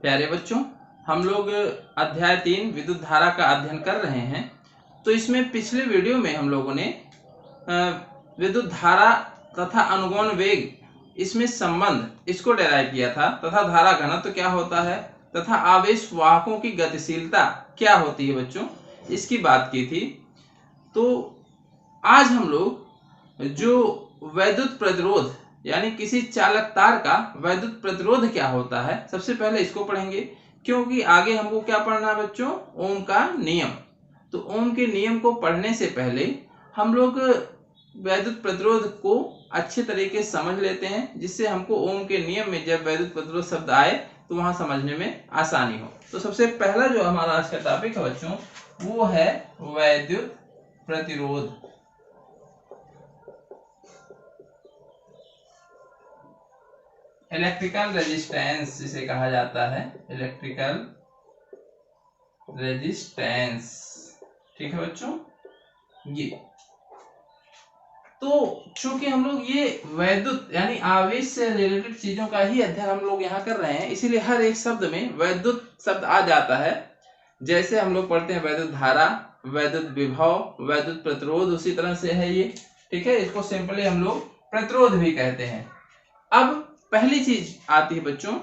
प्यारे बच्चों, हम लोग अध्याय 3 विद्युत धारा का अध्ययन कर रहे हैं। तो इसमें पिछले वीडियो में हम लोगों ने विद्युत धारा तथा अनुगमन वेग इसमें संबंध इसको डेराइव किया था, तथा धारा घनत्व क्या होता है तथा आवेश वाहकों की गतिशीलता क्या होती है बच्चों, इसकी बात की थी। तो आज हम लोग जो वैद्युत प्रतिरोध यानी किसी चालक तार का वैद्युत प्रतिरोध क्या होता है, सबसे पहले इसको पढ़ेंगे, क्योंकि आगे हमको क्या पढ़ना है बच्चों, ओम का नियम। तो ओम के नियम को पढ़ने से पहले हम लोग वैद्युत प्रतिरोध को अच्छे तरीके से समझ लेते हैं, जिससे हमको ओम के नियम में जब वैद्युत प्रतिरोध शब्द आए तो वहां समझने में आसानी हो। तो सबसे पहला जो हमारा आज का टॉपिक है बच्चों, वो है वैद्युत प्रतिरोध। इलेक्ट्रिकल रेजिस्टेंस जिसे कहा जाता है, इलेक्ट्रिकल रेजिस्टेंस। ठीक है बच्चों, ये तो चूंकि हम लोग ये वैद्युत यानी आवेश से रिलेटेड चीजों का ही अध्ययन हम लोग यहाँ कर रहे हैं, इसीलिए हर एक शब्द में वैद्युत शब्द आ जाता है। जैसे हम लोग पढ़ते हैं वैद्युत धारा, वैद्युत विभव, वैद्युत प्रतिरोध, उसी तरह से है ये। ठीक है, इसको सिंपली हम लोग प्रतिरोध भी कहते हैं। अब पहली चीज आती है बच्चों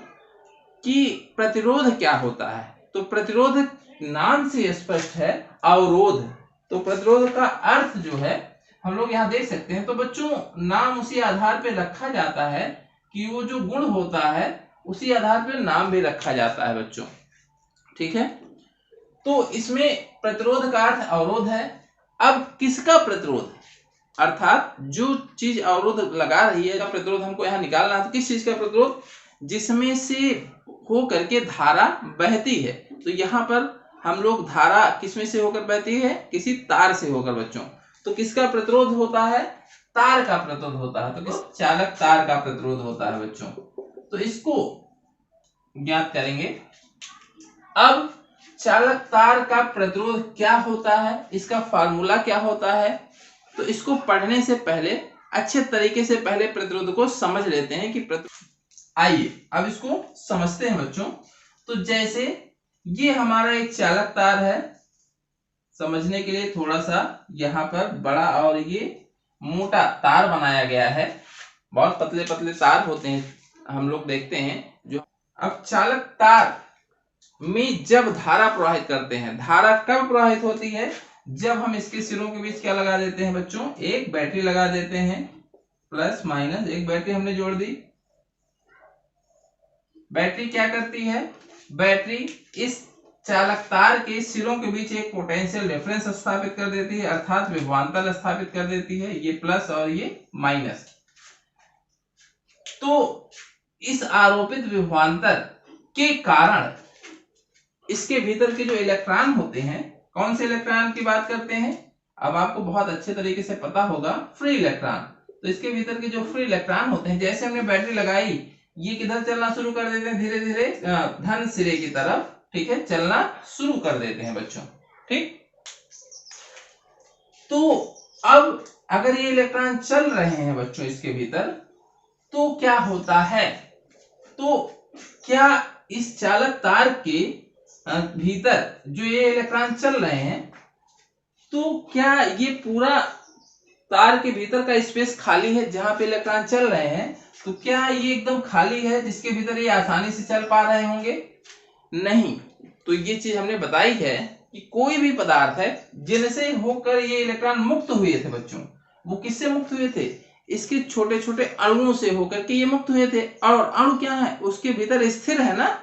कि प्रतिरोध क्या होता है। तो प्रतिरोध नाम से स्पष्ट है, अवरोध। तो प्रतिरोध का अर्थ जो है हम लोग यहाँ देख सकते हैं। तो बच्चों नाम उसी आधार पे रखा जाता है कि वो जो गुण होता है उसी आधार पे नाम भी रखा जाता है बच्चों। ठीक है, तो इसमें प्रतिरोध का अर्थ अवरोध है। अब किसका प्रतिरोध, अर्थात जो चीज अवरोध लगा रही है, प्रतिरोध हमको यहाँ निकालना है। तो किस चीज का प्रतिरोध, जिसमें से हो करके धारा बहती है। तो यहाँ पर हम लोग धारा किसमें से होकर बहती है, किसी तार से होकर बच्चों। तो किसका प्रतिरोध होता है, तार का प्रतिरोध होता है। तो किस चालक तार का प्रतिरोध होता है बच्चों। तो इसको ज्ञात करेंगे। अब चालक तार का प्रतिरोध क्या होता है, इसका फार्मूला क्या होता है, तो इसको पढ़ने से पहले अच्छे तरीके से पहले प्रतिरोध को समझ लेते हैं कि आइए अब इसको समझते हैं बच्चों। तो जैसे ये हमारा एक चालक तार है, समझने के लिए थोड़ा सा यहाँ पर बड़ा और ये मोटा तार बनाया गया है। बहुत पतले पतले तार होते हैं, हम लोग देखते हैं जो। अब चालक तार में जब धारा प्रवाहित करते हैं, धारा कब प्रवाहित होती है, जब हम इसके सिरों के बीच क्या लगा देते हैं बच्चों, एक बैटरी लगा देते हैं। प्लस माइनस एक बैटरी हमने जोड़ दी। बैटरी क्या करती है, बैटरी इस चालक तार के सिरों के बीच एक पोटेंशियल डिफरेंस स्थापित कर देती है, अर्थात विभवांतर स्थापित कर देती है, ये प्लस और ये माइनस। तो इस आरोपित विभवांतर के कारण इसके भीतर के जो इलेक्ट्रॉन होते हैं, कौन से इलेक्ट्रॉन की बात करते हैं, अब आपको बहुत अच्छे तरीके से पता होगा, फ्री इलेक्ट्रॉन। तो इसके भीतर के जो फ्री इलेक्ट्रॉन होते हैं, जैसे हमने बैटरी लगाई, ये किधर चलना शुरू कर देते हैं, धीरे धीरे धन सिरे की तरफ, ठीक है, चलना शुरू कर देते हैं बच्चों। ठीक, तो अब अगर ये इलेक्ट्रॉन चल रहे हैं बच्चों इसके भीतर, तो क्या होता है, तो क्या इस चालक तार के भीतर जो ये इलेक्ट्रॉन चल रहे हैं, तो क्या ये पूरा तार के भीतर का स्पेस खाली है जहां पे इलेक्ट्रॉन चल रहे हैं, तो क्या ये एकदम खाली है जिसके भीतर ये आसानी से चल पा रहे होंगे, नहीं। तो ये चीज हमने बताई है कि कोई भी पदार्थ है जिनसे होकर ये इलेक्ट्रॉन मुक्त हुए थे बच्चों, वो किससे मुक्त हुए थे, इसके छोटे छोटे अणुओं से होकर के ये मुक्त हुए थे। और अणु क्या है, उसके भीतर स्थिर है ना,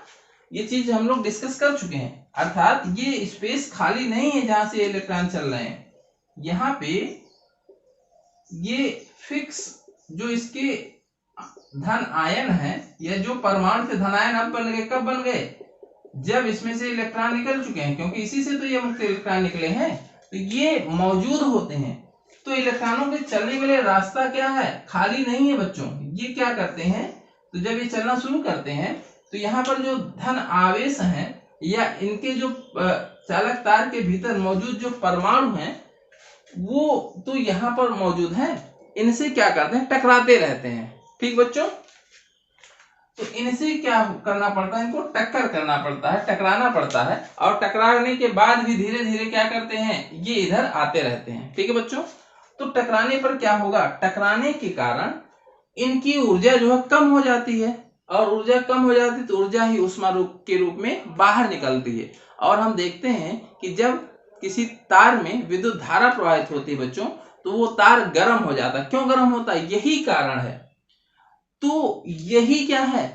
ये चीज हम लोग डिस्कस कर चुके हैं। अर्थात ये स्पेस खाली नहीं है जहां से इलेक्ट्रॉन चल रहे हैं, यहाँ पे ये फिक्स जो इसके धन आयन है, या जो परमाणु के धन आयन अब बन गए, कब बन गए, जब इसमें से इलेक्ट्रॉन निकल चुके हैं, क्योंकि इसी से तो ये मुक्त इलेक्ट्रॉन निकले हैं, तो ये मौजूद होते हैं। तो इलेक्ट्रॉनों के चलने के लिए रास्ता क्या है, खाली नहीं है बच्चों। ये क्या करते हैं, तो जब ये चलना शुरू करते हैं, तो यहाँ पर जो धन आवेश हैं, या इनके जो चालक तार के भीतर मौजूद जो परमाणु हैं, वो तो यहाँ पर मौजूद हैं, इनसे क्या करते हैं, टकराते रहते हैं। ठीक बच्चों, तो इनसे क्या करना पड़ता है, इनको टक्कर करना पड़ता है, टकराना पड़ता है, और टकराने के बाद भी धीरे धीरे क्या करते हैं, ये इधर आते रहते हैं। ठीक है बच्चों, तो टकराने पर क्या होगा, टकराने के कारण इनकी ऊर्जा जो है कम हो जाती है, और ऊर्जा कम हो जाती है तो ऊर्जा ही ऊष्मा रूप के रूप में बाहर निकलती है। और हम देखते हैं कि जब किसी तार में विद्युत धारा प्रवाहित होती है बच्चों, तो वो तार गर्म हो जाता है। क्यों गर्म होता है, यही कारण है। तो यही क्या है,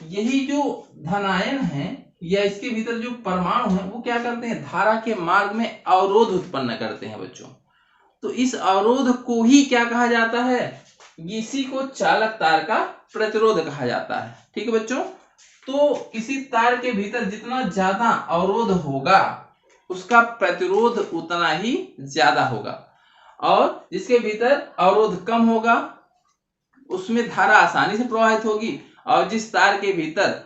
यही जो धनायन है या इसके भीतर जो परमाणु है वो क्या करते हैं, धारा के मार्ग में अवरोध उत्पन्न करते हैं बच्चों। तो इस अवरोध को ही क्या कहा जाता है, इसी को चालक तार का प्रतिरोध कहा जाता है। ठीक है बच्चों, तो किसी तार के भीतर जितना ज्यादा अवरोध होगा उसका प्रतिरोध उतना ही ज्यादा होगा, और जिसके भीतर अवरोध कम होगा उसमें धारा आसानी से प्रवाहित होगी, और जिस तार के भीतर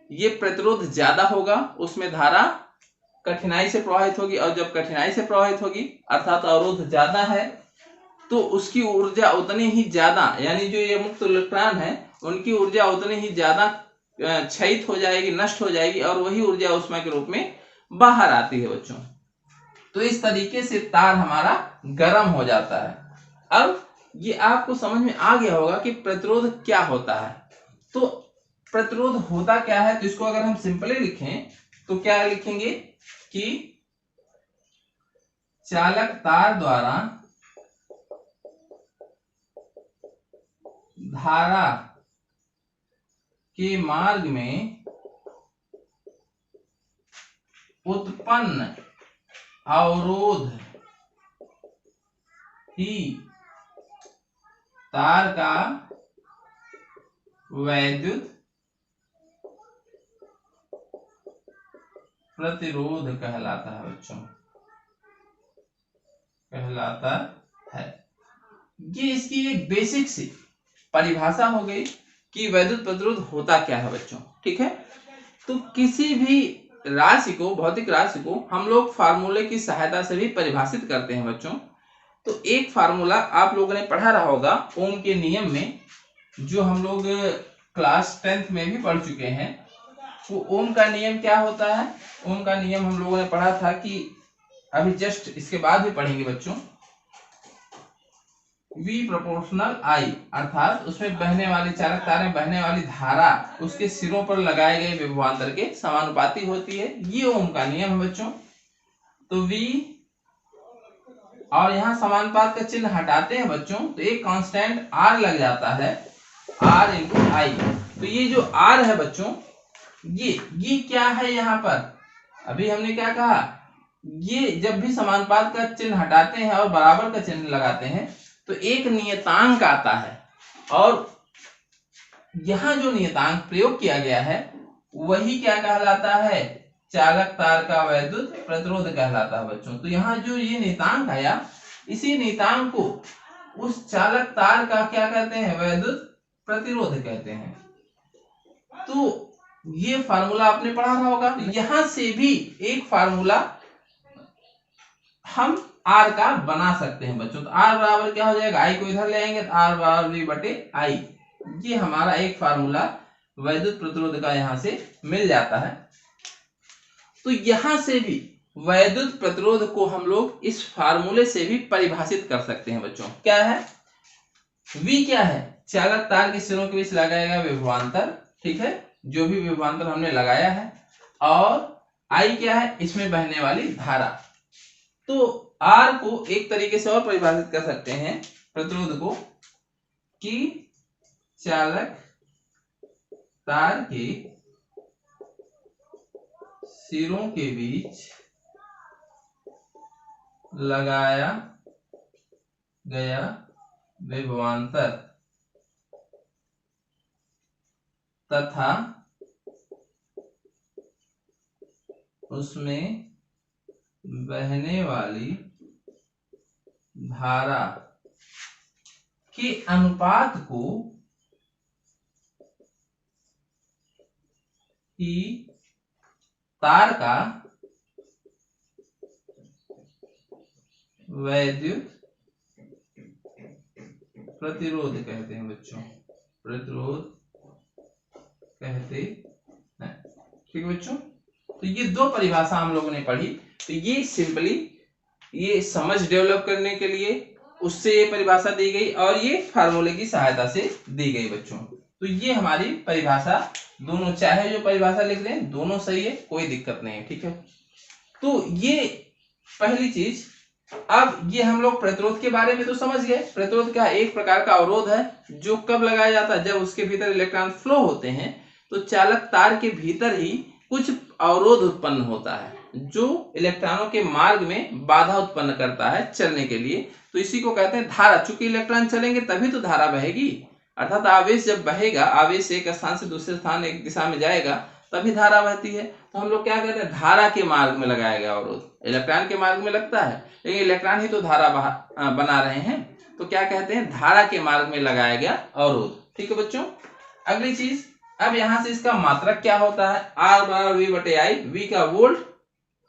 ये प्रतिरोध ज्यादा होगा उसमें धारा कठिनाई से प्रवाहित होगी, और जब कठिनाई से प्रवाहित होगी अर्थात अवरोध ज्यादा है तो उसकी ऊर्जा उतनी ही ज्यादा, यानी जो ये मुक्त इलेक्ट्रॉन है उनकी ऊर्जा उतनी ही ज्यादा क्षयित हो जाएगी, नष्ट हो जाएगी, और वही ऊर्जा ऊष्मा के रूप में बाहर आती है बच्चों। तो इस तरीके से तार हमारा गर्म हो जाता है। अब ये आपको समझ में आ गया होगा कि प्रतिरोध क्या होता है। तो प्रतिरोध होता क्या है, तो इसको अगर हम सिंपली लिखें तो क्या लिखेंगे कि चालक तार द्वारा धारा के मार्ग में उत्पन्न अवरोध ही तार का वैद्युत प्रतिरोध कहलाता है बच्चों, कहलाता है। ये इसकी एक बेसिक सी परिभाषा हो गई कि वैद्युत प्रतिरोध होता क्या है बच्चों। ठीक है, तो किसी भी राशि को, भौतिक राशि को हम लोग फार्मूले की सहायता से भी परिभाषित करते हैं बच्चों। तो एक फार्मूला आप लोगों ने पढ़ा रहा होगा ओम के नियम में, जो हम लोग क्लास 10th में भी पढ़ चुके हैं। वो ओम का नियम क्या होता है, ओम का नियम हम लोगों ने पढ़ा था कि अभी जस्ट इसके बाद भी पढ़ेंगे बच्चों। V प्रोपोर्शनल I, अर्थात उसमें बहने वाली, चालक तार में बहने वाली धारा उसके सिरों पर लगाए गए विभवांतर के समानुपाती होती है। ये ओम का नियम है बच्चों। तो V, और यहाँ समानुपात का चिन्ह हटाते हैं बच्चों तो एक कांस्टेंट R लग जाता है, R इंटू आई। तो ये जो R है बच्चों, ये क्या है, यहाँ पर अभी हमने क्या कहा, ये जब भी समानुपात का चिन्ह हटाते हैं और बराबर का चिन्ह लगाते हैं तो एक नियतांक आता है, और यहां जो नियतांक प्रयोग किया गया है वही क्या कहलाता है, चालक तार का वैद्युत प्रतिरोध कहलाता है बच्चों। तो यहाँ जो ये नियतांक आया, इसी नियतांक को उस चालक तार का क्या कहते हैं, वैद्युत प्रतिरोध कहते हैं। तो ये फार्मूला आपने पढ़ा रहा होगा। यहां से भी एक फार्मूला हम R का बना सकते हैं बच्चों। तो R बराबर क्या हो जाएगा, I को इधर ले आएंगे तो R बराबर V बटे I। ये हमारा एक फार्मूला वैद्युत प्रतिरोध का यहां से मिल जाता है। तो यहां से भी वैद्युत प्रतिरोध को हम लोग इस फार्मूले से भी परिभाषित कर सकते हैं बच्चों। क्या है, V क्या है, चालक तार के सिरों के बीच लगाया गया विभवांतर, ठीक है, जो भी विभवांतर हमने लगाया है, और I क्या है, इसमें बहने वाली धारा। तो R को एक तरीके से और परिभाषित कर सकते हैं प्रतिरोध को, कि चालक तार के सिरों के बीच लगाया गया विभवांतर तथा उसमें बहने वाली धारा के अनुपात को ही तार का वैद्युत प्रतिरोध कहते हैं बच्चों, प्रतिरोध कहते हैं। ठीक है बच्चों, तो ये दो परिभाषा हम लोगों ने पढ़ी। तो ये सिंपली ये समझ डेवलप करने के लिए उससे ये परिभाषा दी गई और ये फार्मूले की सहायता से दी गई बच्चों। तो ये हमारी परिभाषा दोनों, चाहे जो परिभाषा लिख लें दोनों सही है, कोई दिक्कत नहीं है। ठीक है, तो ये पहली चीज। अब ये हम लोग प्रतिरोध के बारे में तो समझ गए। प्रतिरोध क्या एक प्रकार का अवरोध है जो कब लगाया जाता है, जब उसके भीतर इलेक्ट्रॉन फ्लो होते हैं तो चालक तार के भीतर ही कुछ अवरोध उत्पन्न होता है जो इलेक्ट्रॉनों के मार्ग में बाधा उत्पन्न करता है चलने के लिए। तो इसी को कहते हैं धारा। चूंकि इलेक्ट्रॉन चलेंगे तभी तो धारा बहेगी, अर्थात आवेश जब बहेगा, आवेश एक स्थान से दूसरे स्थान एक दिशा में जाएगा तभी धारा बहती है। तो हम लोग क्या कहते हैं, धारा के मार्ग में लगाया गया अवरोध। इलेक्ट्रॉन के मार्ग में लगता है लेकिन इलेक्ट्रॉन ही तो धारा बना रहे हैं, तो क्या कहते हैं, धारा के मार्ग में लगाया गया अवरोध। ठीक है बच्चों, अगली चीज। अब यहां से इसका मात्रक क्या होता है, R बराबर V बटे I, V का वोल्ट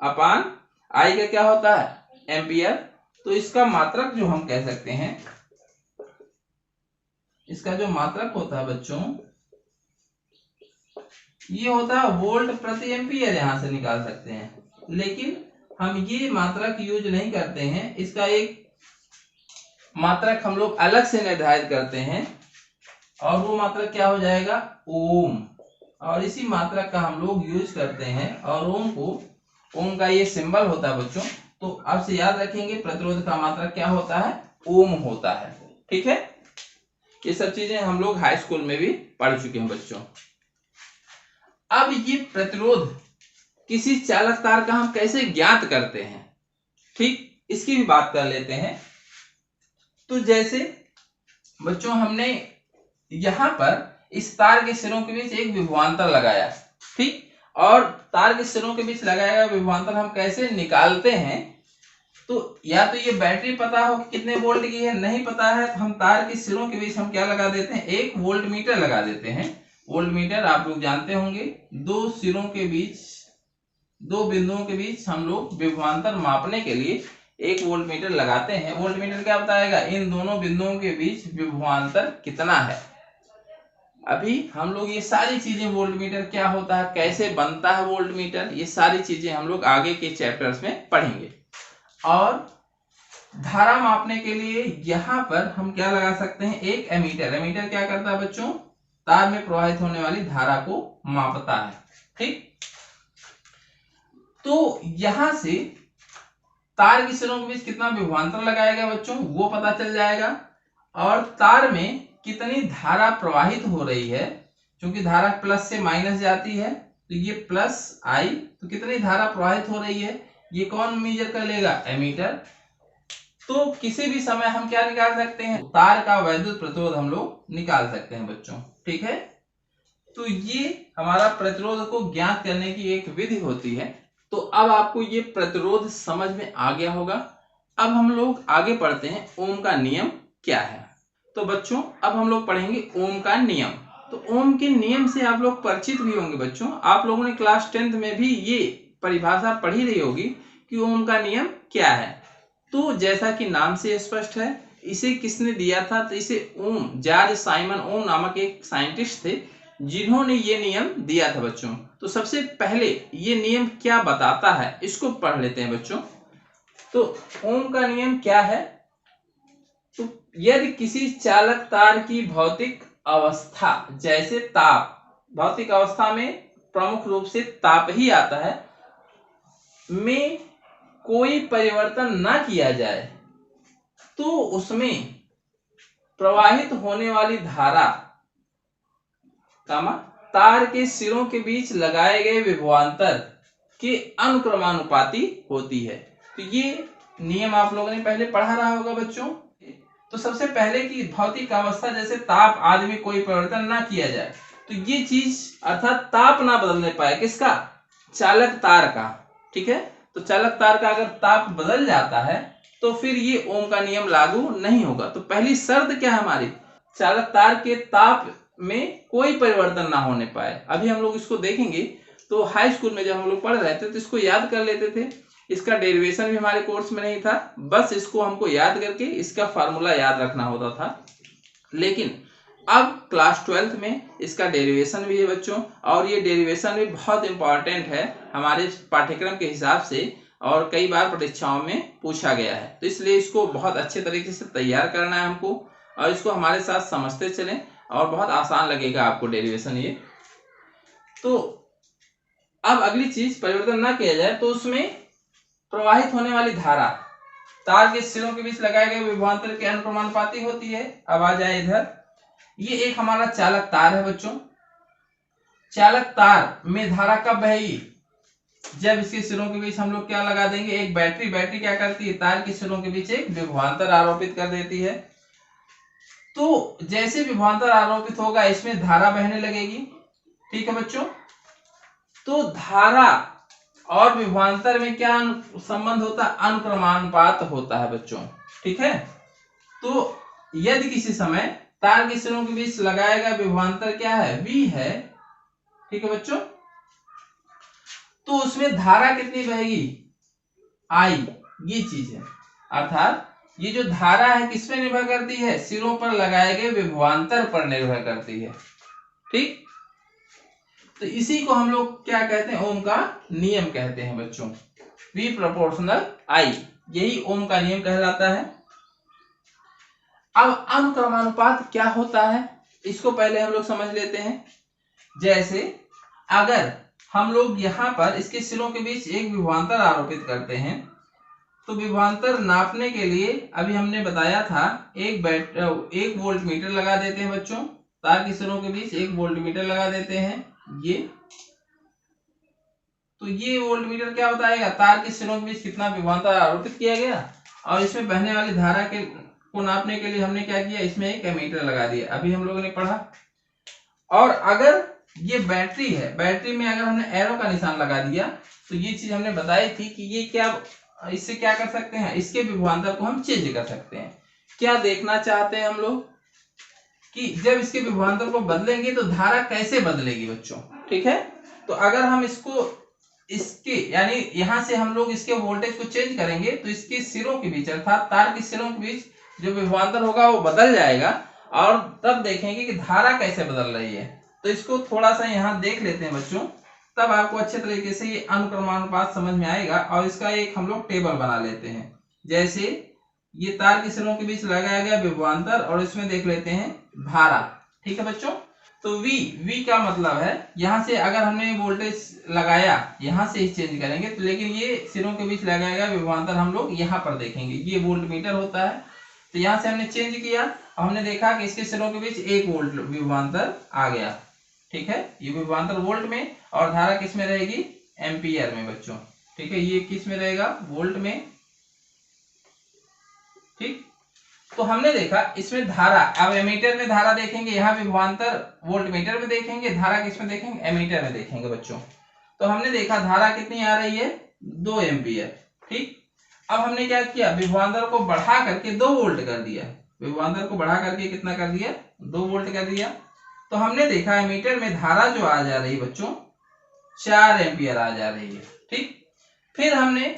अपान I का क्या होता है, एम्पियर। तो इसका मात्रक जो हम कह सकते हैं, इसका जो मात्रक होता है बच्चों, ये होता है वोल्ट प्रति एम्पियर। यहां से निकाल सकते हैं, लेकिन हम ये मात्रक यूज नहीं करते हैं। इसका एक मात्रक हम लोग अलग से निर्धारित करते हैं और वो मात्रक क्या हो जाएगा, ओम। और इसी मात्रक का हम लोग यूज करते हैं और ओम का ये सिंबल होता है बच्चों। तो अब से याद रखेंगे प्रतिरोध का मात्रक क्या होता है, ओम होता है। ठीक है, ये सब चीजें हम लोग हाई स्कूल में भी पढ़ चुके हैं बच्चों। अब ये प्रतिरोध किसी चालक तार का हम कैसे ज्ञात करते हैं, ठीक, इसकी भी बात कर लेते हैं। तो जैसे बच्चों हमने यहां पर इस तार के सिरों के बीच एक विभवांतर लगाया, ठीक, और तार के सिरों के बीच लगाया गया विभवांतर हम कैसे निकालते हैं। तो या तो ये बैटरी पता हो कि कितने वोल्ट की है, नहीं पता है तो हम तार के सिरों के बीच हम क्या लगा देते हैं, एक वोल्ट मीटर लगा देते हैं। वोल्ट मीटर आप लोग जानते होंगे, दो सिरों के बीच, दो बिंदुओं के बीच हम लोग विभवांतर मापने के लिए एक वोल्ट मीटर लगाते हैं। वोल्ट मीटर क्या बताएगा, इन दोनों बिंदुओं के बीच विभवांतर कितना है। अभी हम लोग ये सारी चीजें, वोल्ट मीटर क्या होता है, कैसे बनता है वोल्ट मीटर, ये सारी चीजें हम लोग आगे के चैप्टर्स में पढ़ेंगे। और धारा मापने के लिए यहां पर हम क्या लगा सकते हैं, एक एमीटर। एमीटर क्या करता है बच्चों, तार में प्रवाहित होने वाली धारा को मापता है। ठीक, तो यहां से तार की सिरों के बीच कितना विभवांतर लगाया गया बच्चों, वो पता चल जाएगा। और तार में कितनी धारा प्रवाहित हो रही है, क्योंकि धारा प्लस से माइनस जाती है, तो ये प्लस I, तो कितनी धारा प्रवाहित हो रही है ये कौन मेजर कर लेगा, एमीटर। तो किसी भी समय हम क्या निकाल सकते हैं, तार का वैद्युत प्रतिरोध हम लोग निकाल सकते हैं बच्चों। ठीक है, तो ये हमारा प्रतिरोध को ज्ञात करने की एक विधि होती है। तो अब आपको ये प्रतिरोध समझ में आ गया होगा। अब हम लोग आगे पढ़ते हैं ओम का नियम क्या है। तो बच्चों अब हम लोग पढ़ेंगे ओम का नियम। तो ओम के नियम से आप लोग परिचित भी होंगे बच्चों, आप लोगों ने क्लास 10th में भी ये परिभाषा पढ़ी रही होगी कि ओम का नियम क्या है। तो जैसा कि नाम से स्पष्ट है, इसे किसने दिया था, तो इसे ओम, जॉर्ज साइमन ओम नामक एक साइंटिस्ट थे जिन्होंने ये नियम दिया था बच्चों। तो सबसे पहले ये नियम क्या बताता है इसको पढ़ लेते हैं बच्चों। तो ओम का नियम क्या है, तो यदि किसी चालक तार की भौतिक अवस्था, जैसे ताप, भौतिक अवस्था में प्रमुख रूप से ताप ही आता है, में कोई परिवर्तन ना किया जाए तो उसमें प्रवाहित होने वाली धारा तार के सिरों के बीच लगाए गए विभवांतर के अनुक्रमानुपाती होती है। तो ये नियम आप लोगों ने पहले पढ़ा रहा होगा बच्चों। तो सबसे पहले की भौतिक अवस्था जैसे ताप आदि में कोई परिवर्तन ना किया जाए, तो ये चीज अर्थात ताप ना बदलने पाए, किसका, चालक तार का। ठीक है, तो चालक तार का अगर ताप बदल जाता है तो फिर ये ओम का नियम लागू नहीं होगा। तो पहली शर्त क्या है हमारी, चालक तार के ताप में कोई परिवर्तन ना होने पाए। अभी हम लोग इसको देखेंगे। तो हाई स्कूल में जब हम लोग पढ़ रहे थे तो इसको याद कर लेते थे, इसका डेरिवेशन भी हमारे कोर्स में नहीं था, बस इसको हमको याद करके इसका फार्मूला याद रखना होता था। लेकिन अब क्लास 12th में इसका डेरिवेशन भी है बच्चों, और ये डेरिवेशन भी बहुत इंपॉर्टेंट है हमारे पाठ्यक्रम के हिसाब से, और कई बार परीक्षाओं में पूछा गया है। तो इसलिए इसको बहुत अच्छे तरीके से तैयार करना है हमको, और इसको हमारे साथ समझते चलें, और बहुत आसान लगेगा आपको डेरिवेशन ये। तो अब अगली चीज, परिवर्तन ना किया जाए तो उसमें प्रवाहित होने वाली धारा तार के सिरों के बीच लगाए गए विभवांतर के अनुक्रमानुपाती होती है। अब आ जाए इधर, ये एक हमारा चालक तार है बच्चों। चालक तार में धारा कब बहेगी? जब इसके सिरों के बीच हम लोग क्या लगा देंगे, एक बैटरी। बैटरी क्या करती है, तार के सिरों के बीच एक विभवांतर आरोपित कर देती है। तो जैसे विभवांतर आरोपित होगा इसमें धारा बहने लगेगी, ठीक है बच्चों। तो धारा और विभवांतर में क्या संबंध होता है, अनुक्रमानुपात होता है बच्चों, ठीक है। तो यदि किसी समय तार के सिरों के बीच लगाया गया विभवांतर क्या है, V है, ठीक है बच्चों, तो उसमें धारा कितनी बहेगी, I, ये चीज है। अर्थात ये जो धारा है किस पे निर्भर करती है, सिरों पर लगाए गए विभवांतर पर निर्भर करती है, ठीक। तो इसी को हम लोग क्या कहते हैं, ओम का नियम कहते हैं बच्चों, V प्रोपोर्शनल I, यही ओम का नियम कहलाता है। अब अनुक्रमानुपात क्या होता है, इसको पहले हम लोग समझ लेते हैं। जैसे अगर हम लोग यहाँ पर इसके सिरों के बीच एक विभवांतर आरोपित करते हैं, तो विभवांतर नापने के लिए अभी हमने बताया था एक वोल्ट मीटर लगा देते हैं बच्चों। तार के सिरों के बीच एक वोल्ट मीटर लगा देते हैं ये। तो ये वोल्ट मीटर क्या बताएगा, तार के सिरों के बीच कितना विभवांतर आरोपित किया गया, और इसमें बहने वाली धारा के को नापने के लिए हमने क्या किया, इसमें एक एमीटर लगा दिया, अभी हम लोगों ने पढ़ा। और अगर ये बैटरी है, बैटरी में अगर हमने एरो का निशान लगा दिया, तो ये चीज हमने बताई थी कि ये क्या, इससे क्या कर सकते हैं, इसके विभवांतर को हम चेंज कर सकते हैं। क्या देखना चाहते हैं हम लोग कि जब इसके विभवांतर को बदलेंगे तो धारा कैसे बदलेगी बच्चों, ठीक है। तो अगर हम इसके यानी यहां से हम लोग इसके वोल्टेज को चेंज करेंगे, तो इसके सिरों के बीच अर्थात तार के सिरों के बीच जो विभवांतर होगा वो बदल जाएगा, और तब देखेंगे कि धारा कैसे बदल रही है। तो इसको थोड़ा सा यहाँ देख लेते हैं बच्चों, तब आपको अच्छे तरीके से ये अनुक्रमानुपात समझ में आएगा। और इसका एक हम लोग टेबल बना लेते हैं। जैसे ये तार के सिरों के बीच लगाया गया विभवांतर, और इसमें देख लेते हैं धारा, ठीक है बच्चों। तो V का मतलब है यहाँ से अगर हमने वोल्टेज लगाया, यहाँ से ही चेंज करेंगे, तो लेकिन ये सिरों के बीच लगाया गया विभवांतर हम लोग यहाँ पर देखेंगे, ये वोल्ट मीटर होता है। तो यहाँ से हमने चेंज किया, और हमने देखा कि इसके सिरों के बीच 1 वोल्ट विभवांतर आ गया, ठीक है। ये विभवांतर वोल्ट में, और धारा किस में रहेगी, एम्पियर में बच्चों, ठीक है। ये किस में रहेगा, वोल्ट में, ठीक। तो हमने देखा इसमें धारा, अब एमीटर में धारा देखेंगे, यहाँ विभवांतर वोल्ट मीटर में देखेंगे, धारा किस में देखेंगे, एमीटर में देखेंगे बच्चों। तो हमने देखा धारा कितनी आ रही है, 2 एम्पियर, ठीक। अब हमने क्या किया, विभवांतर को बढ़ा करके 2 वोल्ट कर दिया, विभवांतर को बढ़ा करके कितना कर दिया, 2 वोल्ट कर दिया। तो हमने देखा एमीटर में धारा जो आ जा रही है बच्चों, 4 एम्पियर आ जा रही है, ठीक। फिर हमने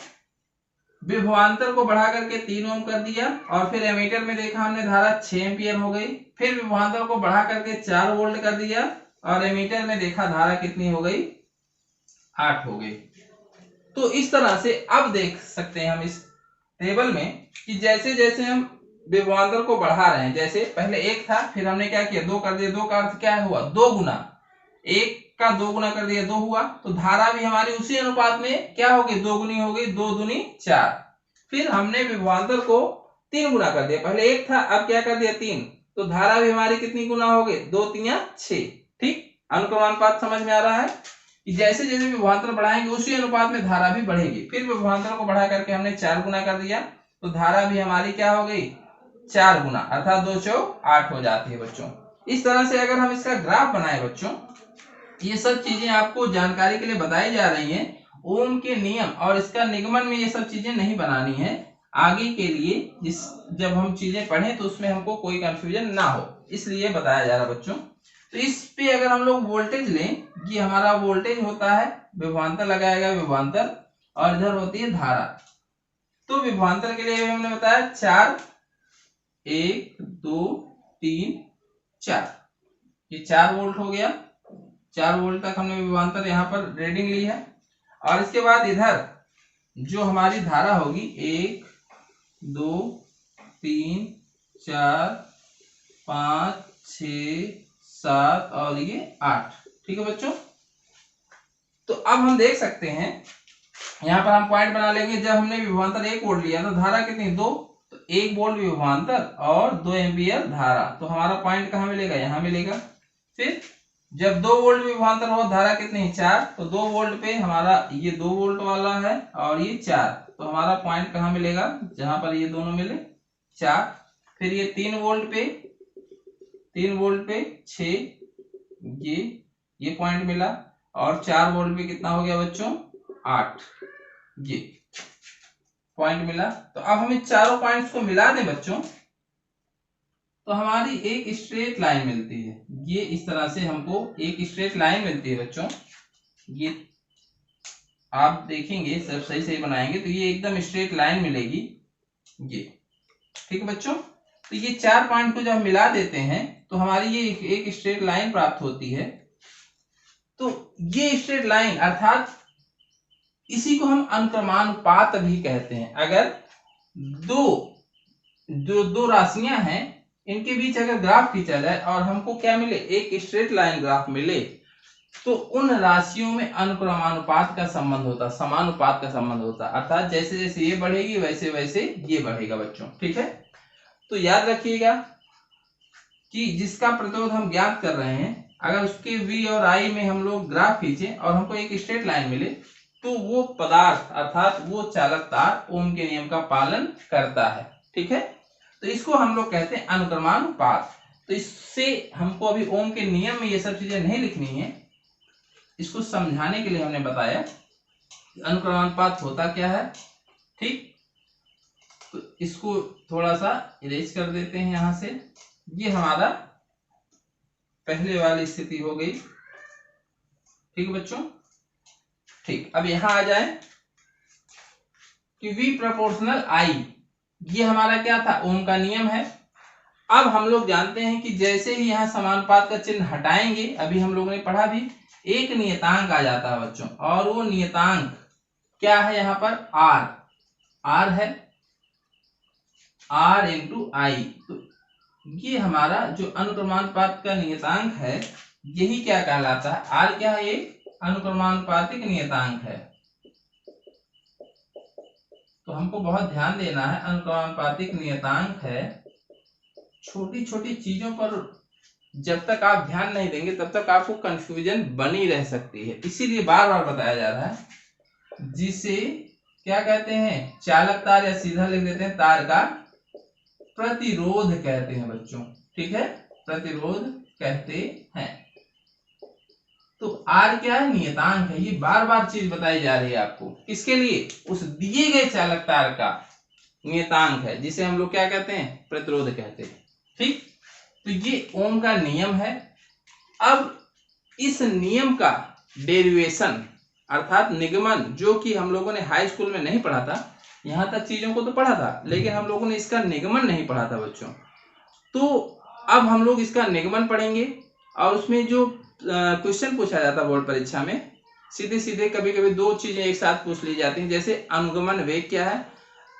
विभवांतर को बढ़ा करके 3 ओम कर दिया, और फिर एमीटर में देखा हमने धारा 6 एम्पियर हो गई। फिर विभवांतर को बढ़ा करके 4 वोल्ट कर दिया, और एमीटर में देखा धारा कितनी हो गई, 8 हो गई। तो इस तरह से अब देख सकते हैं हम इस टेबल में कि जैसे जैसे हम विभवांतर को बढ़ा रहे हैं, जैसे पहले 1 था, फिर हमने क्या किया, 2 कर दिया। 2 का अर्थ क्या हुआ, 2 गुना, 1 का 2 गुना कर दिया, 2 हुआ। तो धारा भी हमारी उसी अनुपात में क्या हो गई, 2 गुनी हो गई, 2 दूनी 4। फिर हमने विभवांतर को 3 गुना कर दिया, पहले 1 था, अब क्या कर दिया, 3। तो धारा भी हमारी कितनी गुना हो गई, 2 3 6, ठीक। अनुक्रमानुपात समझ में आ रहा है कि जैसे जैसे विभवांतर बढ़ाएंगे उसी अनुपात में धारा भी बढ़ेगी। फिर विभवांतर को बढ़ा करके हमने 4 गुना कर दिया, तो धारा भी हमारी क्या हो गई, 4 गुना, अर्थात 2 चौक 8 हो जाती है बच्चों। इस तरह से अगर हम इसका ग्राफ बनाए बच्चों, ये सब चीजें आपको जानकारी के लिए बताई जा रही हैं। ओम के नियम और इसका निगमन में ये सब चीजें नहीं बनानी है, आगे के लिए जब हम चीजें पढ़ें तो उसमें हमको कोई कंफ्यूजन ना हो, इसलिए बताया जा रहा बच्चों। तो इस पे अगर हम लोग वोल्टेज लें, ये हमारा वोल्टेज होता है, विभवांतर लगाया गया विभवांतर, और इधर होती है धारा। तो विभवांतर के लिए हमने बताया 4 1 2 3 4, ये 4 वोल्ट हो गया, 4 वोल्ट तक हमने विभवांतर यहाँ पर रीडिंग ली है। और इसके बाद इधर जो हमारी धारा होगी 1 2 3 4 5 6 7 और ये 8। ठीक है बच्चों, तो अब हम देख सकते हैं यहाँ पर हम पॉइंट बना लेंगे। जब हमने विभवांतर 1 वोल्ट लिया तो धारा कितनी 2, तो 1 वोल्ट विभवांतर और 2 एम्पियर धारा, तो हमारा पॉइंट कहाँ मिलेगा, यहाँ मिलेगा। फिर जब 2 वोल्ट विभवांतर हो धारा कितनी 4, तो 2 वोल्ट पे हमारा ये 2 वोल्ट वाला है और ये 4, तो हमारा पॉइंट कहाँ मिलेगा, जहां पर ये दोनों मिले 4। फिर ये 3 वोल्ट पे 6, ये पॉइंट मिला। और 4 वोल्ट पे कितना हो गया बच्चों 8, ये पॉइंट मिला। तो अब हम इन चारों पॉइंट्स को मिला दें बच्चों, तो हमारी एक स्ट्रेट लाइन मिलती है। ये इस तरह से हमको एक स्ट्रेट लाइन मिलती है बच्चों। ये आप देखेंगे सब सही सही बनाएंगे तो ये एकदम स्ट्रेट लाइन मिलेगी ये। ठीक है बच्चों, तो ये 4 पॉइंट को जब मिला देते हैं तो हमारी ये एक स्ट्रेट लाइन प्राप्त होती है। तो ये स्ट्रेट लाइन अर्थात इसी को हम अनुक्रमानुपात भी कहते हैं। अगर दो राशियां हैं, इनके बीच अगर ग्राफ खींचा जाए और हमको क्या मिले, एक स्ट्रेट लाइन ग्राफ मिले, तो उन राशियों में अनुक्रमानुपात का संबंध होता, समानुपात का संबंध होता, अर्थात जैसे जैसे ये बढ़ेगी वैसे वैसे ये बढ़ेगा बच्चों। ठीक है, तो याद रखिएगा कि जिसका प्रतिरोध हम ज्ञात कर रहे हैं, अगर उसके V और I में हम लोग ग्राफ खींचे और हमको एक स्ट्रेट लाइन मिले, तो वो पदार्थ अर्थात वो चालक तार ओम के नियम का पालन करता है। ठीक है, तो इसको हम लोग कहते हैं अनुक्रमानुपात। तो इससे हमको अभी ओम के नियम में ये सब चीजें नहीं लिखनी है, इसको समझाने के लिए हमने बताया अनुक्रमानुपात होता क्या है। ठीक, तो इसको थोड़ा सा इरेज कर देते हैं यहां से। ये हमारा पहले वाली स्थिति हो गई। ठीक है बच्चों, ठीक, अब यहां आ जाए कि V प्रोपोर्शनल I, ये हमारा क्या था, ओम का नियम है। अब हम लोग जानते हैं कि जैसे ही यहां समानुपात का चिन्ह हटाएंगे, अभी हम लोगों ने पढ़ा भी, एक नियतांक आ जाता है बच्चों, और वो नियतांक क्या है, यहाँ पर R है, R इंटू I। तो ये हमारा जो अनुक्रमानुपात का नियतांक है, यही क्या कहलाता है, R क्या है, ये अनुक्रमानुपातिक नियतांक है। तो हमको बहुत ध्यान देना है, अनुक्रमानुपातिक नियतांक है। छोटी छोटी चीजों पर जब तक आप ध्यान नहीं देंगे तब तक आपको कंफ्यूजन बनी रह सकती है, इसीलिए बार बार बताया जा रहा है। जिसे क्या कहते हैं, चालक तार, या सीधा लिख देते हैं तार का प्रतिरोध कहते हैं बच्चों। ठीक है, प्रतिरोध कहते हैं। तो R क्या है, नियतांक है। ये बार बार चीज बताई जा रही है आपको, किसके लिए, उस दिए गए चालक तार का नियतांक है, जिसे हम लोग क्या कहते हैं, प्रतिरोध कहते हैं। ठीक, तो ये ओम का नियम है। अब इस नियम का डेरिवेशन अर्थात निगमन, जो कि हम लोगों ने हाई स्कूल में नहीं पढ़ा था, यहां तक चीजों को तो पढ़ा था, लेकिन हम लोगों ने इसका निगमन नहीं पढ़ा था बच्चों। तो अब हम लोग इसका निगमन पढ़ेंगे, और उसमें जो क्वेश्चन पूछा जाता बोर्ड परीक्षा में, सीधे सीधे कभी कभी दो चीजें एक साथ पूछ ली जाती हैं। जैसे अनुगमन वेग क्या है,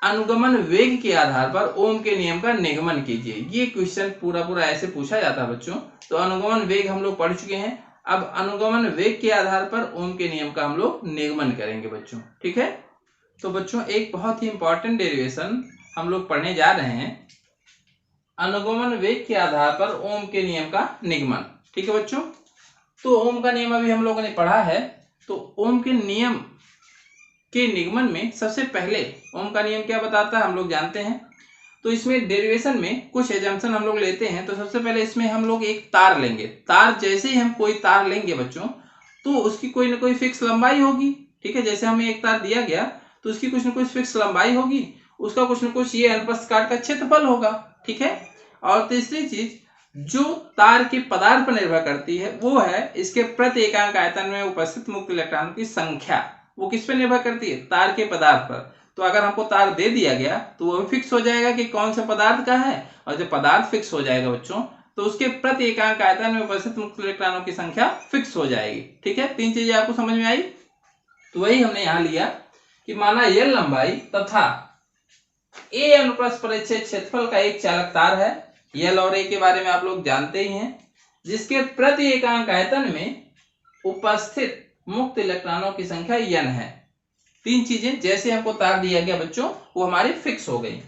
अनुगमन वेग के आधार पर ओम के नियम का निगमन कीजिए, ये क्वेश्चन पूरा पूरा ऐसे पूछा जाता है बच्चों। तो अनुगमन वेग हम लोग पढ़ चुके हैं, अब अनुगमन वेग के आधार पर ओम के नियम का हम लोग निगमन करेंगे बच्चों। ठीक है, तो बच्चों एक बहुत ही इंपॉर्टेंट डेरिवेशन हम लोग पढ़ने जा रहे हैं, अनुगमन वेग के आधार पर ओम के नियम का निगमन। ठीक है बच्चों, तो ओम का नियम अभी हम लोगों ने पढ़ा है। तो ओम के नियम के निगमन में सबसे पहले ओम का नियम क्या बताता है हम लोग जानते हैं। तो इसमें डेरिवेशन में कुछ एजम्पशन हम लोग लेते हैं। तो सबसे पहले इसमें हम लोग एक तार लेंगे। तार जैसे ही हम कोई तार लेंगे बच्चों, तो उसकी कोई ना कोई फिक्स लंबाई होगी। ठीक है, जैसे हमें एक तार दिया गया तो उसकी कुछ ना कुछ फिक्स लंबाई होगी, उसका कुछ ना कुछ ये अनुप्रस्थ काट का क्षेत्रफल होगा। ठीक है, और तीसरी चीज जो तार के पदार्थ पर निर्भर करती है वो है इसके प्रति एकांक आयतन में उपस्थित मुक्त इलेक्ट्रॉन की संख्या। वो किस पे निर्भर करती है, तार के पदार्थ पर। तो अगर हमको तार दे दिया गया तो वो फिक्स हो जाएगा कि कौन सा पदार्थ का है, और जब पदार्थ फिक्स हो जाएगा बच्चों तो उसके प्रति एकांक आयतन में उपस्थित मुक्त इलेक्ट्रॉनों की संख्या फिक्स हो जाएगी। ठीक है, 3 चीजें आपको समझ में आई। तो वही हमने यहाँ लिया कि माना L लंबाई तथा A अनुप्रस्थ परिच्छेद क्षेत्रफल का एक चालक तार है। L और A के बारे में आप लोग जानते ही हैं, जिसके प्रति एकांक आयतन में उपस्थित मुक्त इलेक्ट्रॉनों की संख्या n है। 3 चीजें जैसे हमको तार दिया गया बच्चों वो हमारी फिक्स हो गई।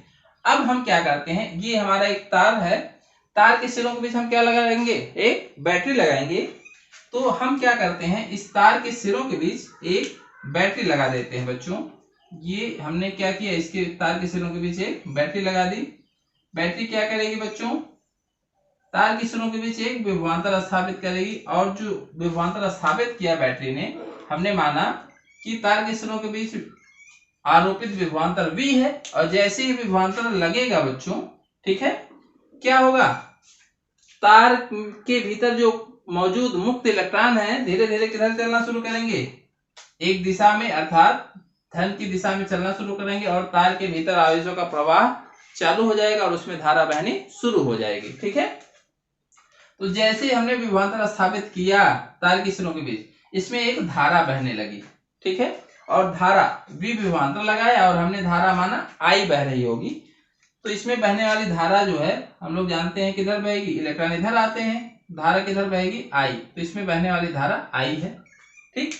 अब हम क्या करते हैं, ये हमारा एक तार है, तार के सिरों के बीच हम क्या लगाएंगे, एक बैटरी लगाएंगे। तो हम क्या करते हैं, इस तार के सिरों के बीच एक बैटरी लगा देते हैं बच्चों। ये हमने क्या किया, इसके तार के सिरों के बीच एक बैटरी लगा दी। बैटरी क्या करेगी बच्चों, तार के सिरों के बीच एक विभवांतर स्थापित करेगी, और जो विभवांतर स्थापित किया बैटरी ने, हमने माना कि तार के सिरों के बीच आरोपित विभवांतर V है, और जैसे ही विभवांतर लगेगा बच्चों, ठीक है, क्या होगा, तार के भीतर जो मौजूद मुक्त इलेक्ट्रॉन है धीरे धीरे किधर चलना शुरू करेंगे, एक दिशा में, अर्थात धन की दिशा में चलना शुरू करेंगे, और तार के भीतर आवेशों का प्रवाह चालू हो जाएगा और उसमें धारा बहनी शुरू हो जाएगी। ठीक है, तो जैसे हमने विभवांतर स्थापित किया तार की सिरों के बीच, इसमें एक धारा बहने लगी। ठीक है, और धारा V विभवांतर लगाया और हमने धारा माना I बह रही होगी। तो इसमें बहने वाली धारा जो है हम लोग जानते हैं किधर बहेगी, इलेक्ट्रॉन इधर आते हैं, धारा किधर बहेगी, I। तो इसमें बहने वाली धारा I है। ठीक,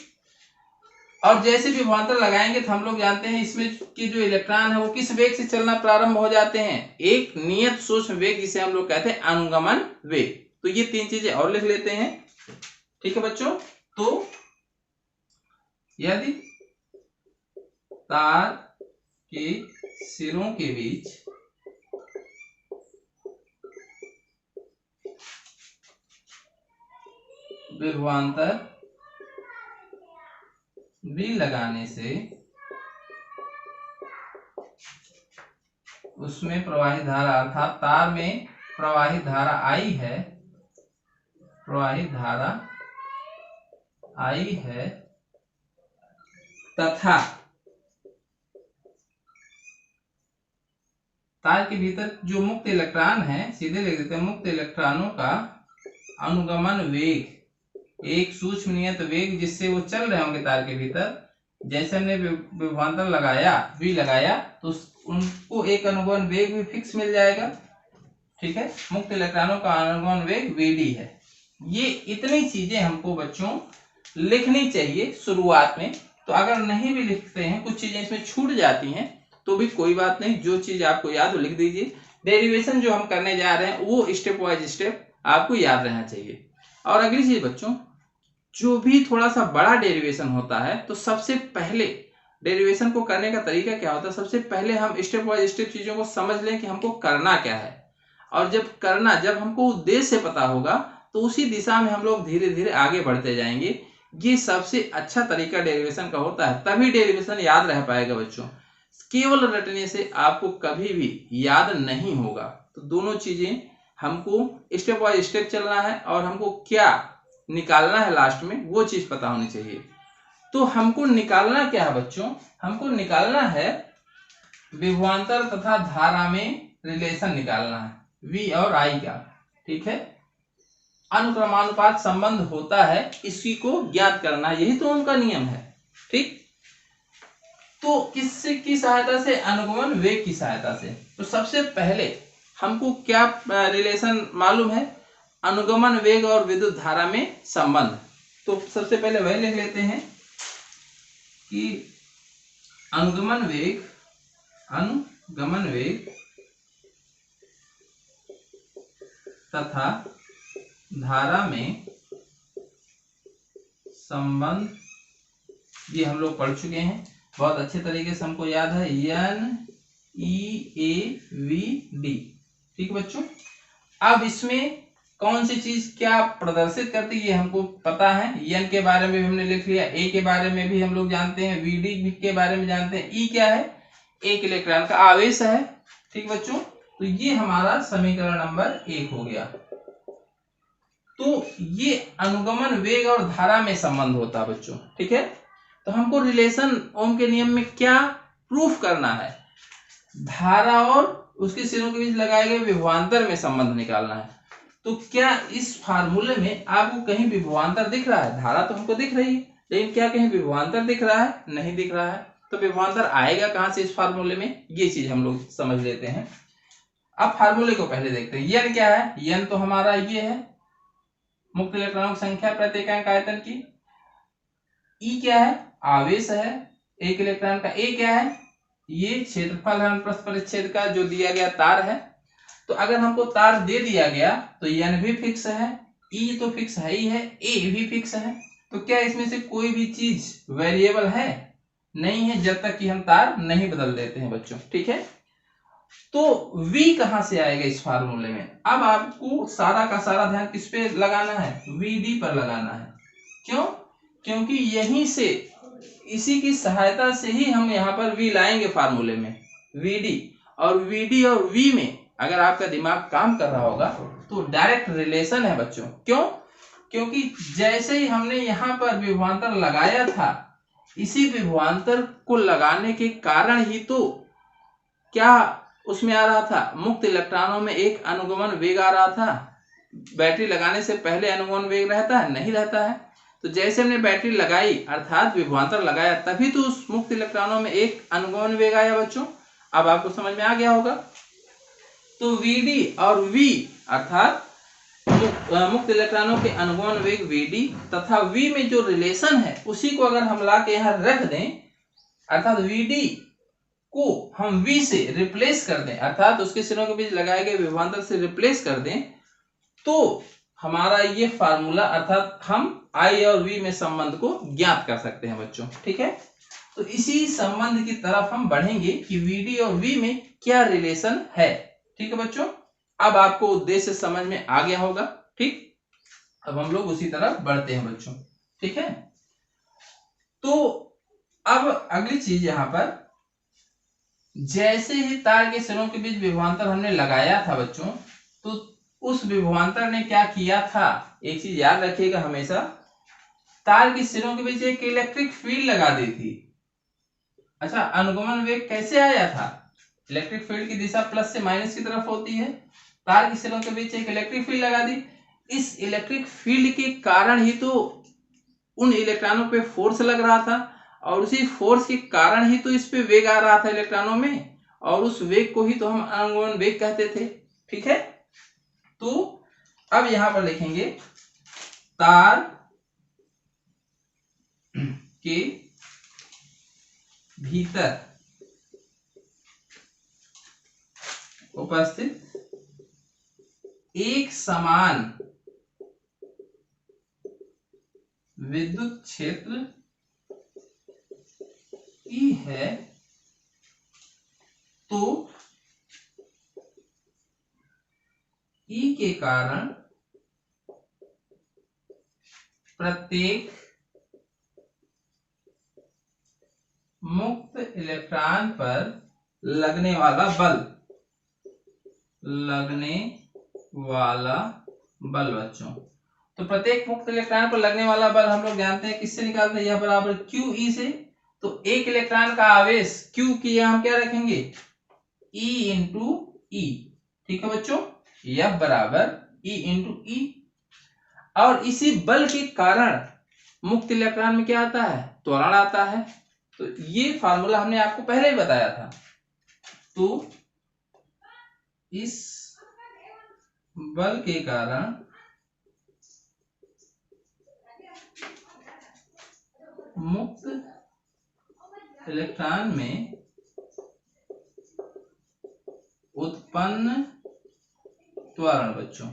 और जैसे विभवांतर लगाएंगे तो हम लोग जानते हैं इसमें की जो इलेक्ट्रॉन है वो किस वेग से चलना प्रारंभ हो जाते हैं, एक नियत सूक्ष्म वेग जिसे हम लोग कहते हैं अनुगमन वेग। तो ये 3 चीजें और लिख लेते हैं। ठीक है बच्चों, तो यदि तार के सिरों के बीच विभवांतर V लगाने से उसमें प्रवाहित धारा, अर्थात तार में प्रवाहित धारा I है, प्रवाहित धारा I है, तथा तार के भीतर जो मुक्त इलेक्ट्रॉन है, सीधे लिख देते हैं, मुक्त इलेक्ट्रॉनों का अनुगमन वेग, एक सूक्ष्म नियत वेग जिससे वो चल रहे होंगे तार के भीतर, जैसे हमने विभवांतर लगाया V लगाया तो उनको एक अनुगमन वेग भी फिक्स मिल जाएगा। ठीक है, मुक्त इलेक्ट्रॉनों का अनुगमन वेग Vd है। ये इतनी चीजें हमको बच्चों लिखनी चाहिए शुरुआत में। तो अगर नहीं भी लिखते हैं, कुछ चीजें इसमें छूट जाती हैं तो भी कोई बात नहीं, जो चीज आपको याद हो लिख दीजिए। डेरिवेशन जो हम करने जा रहे हैं वो स्टेप वाइज स्टेप आपको याद रहना चाहिए। और अगली चीज बच्चों, जो भी थोड़ा सा बड़ा डेरिवेशन होता है तो सबसे पहले डेरिवेशन को करने का तरीका क्या होता है, सबसे पहले हम स्टेप बाय स्टेप चीजों को समझ लें कि हमको करना क्या है, और जब हमको उद्देश्य पता होगा तो उसी दिशा में हम लोग धीरे धीरे आगे बढ़ते जाएंगे। ये सबसे अच्छा तरीका डेरिवेशन का होता है, तभी डेरिवेशन याद रह पाएगा बच्चों। केवल रटने से आपको कभी भी याद नहीं होगा। तो दोनों चीजें हमको स्टेप बाय स्टेप चलना है, और हमको क्या निकालना है लास्ट में वो चीज पता होनी चाहिए। तो हमको निकालना क्या है बच्चों, हमको निकालना है विभवांतर तथा धारा में रिलेशन निकालना है, V और I का। ठीक है, अनुक्रमानुपात संबंध होता है, इसी को ज्ञात करना, यही तो उनका नियम है। ठीक, तो किसकी सहायता से, अनुगमन वेग की सहायता से। तो सबसे पहले हमको क्या रिलेशन मालूम है, अनुगमन वेग और विद्युत धारा में संबंध। तो सबसे पहले वही लिख लेते हैं कि अनुगमन वेग तथा धारा में संबंध, ये हम लोग पढ़ चुके हैं बहुत अच्छे तरीके से, हमको याद है, NEAVD। ठीक बच्चों, अब इसमें कौन सी चीज क्या प्रदर्शित करती है हमको पता है। N के बारे में भी हमने लिख लिया, A के बारे में भी हम लोग जानते हैं, VD के बारे में जानते हैं, E क्या है, एक इलेक्ट्रॉन का आवेश है। ठीक बच्चों, तो ये हमारा समीकरण नंबर 1 हो गया। तो ये अनुगमन वेग और धारा में संबंध होता है बच्चों। ठीक है, तो हमको रिलेशन ओम के नियम में क्या प्रूफ करना है, धारा और उसके सिरों के बीच लगाए गए विभवांतर में संबंध निकालना है। तो क्या इस फार्मूले में आपको कहीं विभवांतर दिख रहा है? धारा तो हमको दिख रही है, लेकिन क्या कहीं विभवांतर दिख रहा है? नहीं दिख रहा है। तो विभवांतर आएगा कहां से इस फार्मूले में? ये चीज हम लोग समझ लेते हैं। अब फार्मूले को पहले देखते हैं। यन क्या है? यन तो हमारा ये है मुक्त इलेक्ट्रॉनों की संख्या प्रति इकाई आयतन की। ई क्या है? आवेश है एक इलेक्ट्रॉन का। ए क्या है? ये क्षेत्रफल है अनुप्रस्थ परिच्छेद का जो दिया गया तार है। तो अगर हमको तार दे दिया गया तो यन भी फिक्स है, ई तो फिक्स है ही है, ए भी फिक्स है। तो क्या इसमें से कोई भी चीज वेरिएबल है? नहीं है, जब तक कि हम तार नहीं बदल देते हैं बच्चों। ठीक है, तो V कहां से आएगा इस फार्मूले में? अब आपको सारा का सारा ध्यान किस पे लगाना है? VD पर लगाना है। क्यों? क्योंकि यहीं से, इसी की सहायता से ही हम यहाँ पर V लाएंगे फार्मूले में, VD। और VD और V में अगर आपका दिमाग काम कर रहा होगा तो डायरेक्ट रिलेशन है बच्चों। क्यों? क्योंकि जैसे ही हमने यहाँ पर विभवांतर लगाया था, इसी विभवांतर को लगाने के कारण ही तो क्या उसमें आ रहा था? मुक्त इलेक्ट्रॉनों में एक अनुगमन वेग आ रहा था। बैटरी लगाने से पहले अनुगमन वेग रहता है? नहीं रहता है। तो जैसे हमने बैटरी लगाई अर्थात विभवांतर लगाया, तभी तो उस मुक्त इलेक्ट्रॉनों में एक अनुगमन वेग आया बच्चों। अब आपको समझ में आ गया होगा। तो VD और V अर्थात मुक्त इलेक्ट्रॉनों के अनुगमन वेग VD तथा V में जो रिलेशन है उसी को अगर हम ला के यहाँ रख दें, अर्थात VD को हम V से रिप्लेस कर दें, अर्थात उसके सिरों के बीच लगाए गए विभवांतर से रिप्लेस कर दें, तो हमारा ये फार्मूला अर्थात हम I और V में संबंध को ज्ञात कर सकते हैं बच्चों। ठीक है, तो इसी संबंध की तरफ हम बढ़ेंगे कि VD और V में क्या रिलेशन है। ठीक है बच्चों, अब आपको उद्देश्य समझ में आ गया होगा। ठीक, अब हम लोग उसी तरफ बढ़ते हैं बच्चों। ठीक है, तो अब अगली चीज यहां पर, जैसे ही तार के सिरों के बीच विभवांतर हमने लगाया था बच्चों, तो उस विभवांतर ने क्या किया था? एक चीज याद रखिएगा हमेशा, तार के सिरों के बीच एक इलेक्ट्रिक फील्ड लगा दी थी। अच्छा, अनुगमन वेग कैसे आया था? इलेक्ट्रिक फील्ड की दिशा प्लस से माइनस की तरफ होती है। तार के सिरों के बीच एक इलेक्ट्रिक फील्ड लगा दी। इस इलेक्ट्रिक फील्ड के कारण ही तो उन इलेक्ट्रॉनों पे फोर्स लग रहा था, और उसी फोर्स के कारण ही तो इस पे वेग आ रहा था इलेक्ट्रॉनों में, और उस वेग को ही तो हम अनुगमन वेग कहते थे। ठीक है, तो अब यहां पर लिखेंगे तार के भीतर उपस्थित एक समान विद्युत क्षेत्र E है, तो E के कारण प्रत्येक मुक्त इलेक्ट्रॉन पर लगने वाला बल बच्चों, तो प्रत्येक मुक्त इलेक्ट्रॉन पर लगने वाला बल हम लोग जानते हैं, किससे निकालते हैं? यह बराबर QE से। तो एक इलेक्ट्रॉन का आवेश Q की हम क्या रखेंगे? E into E। ठीक है बच्चों, F बराबर E इंटू E। और इसी बल के कारण मुक्त इलेक्ट्रॉन में क्या आता है? त्वरण आता है। तो ये फार्मूला हमने आपको पहले ही बताया था। तो इस बल के कारण मुक्त इलेक्ट्रॉन में उत्पन्न त्वरण बच्चों,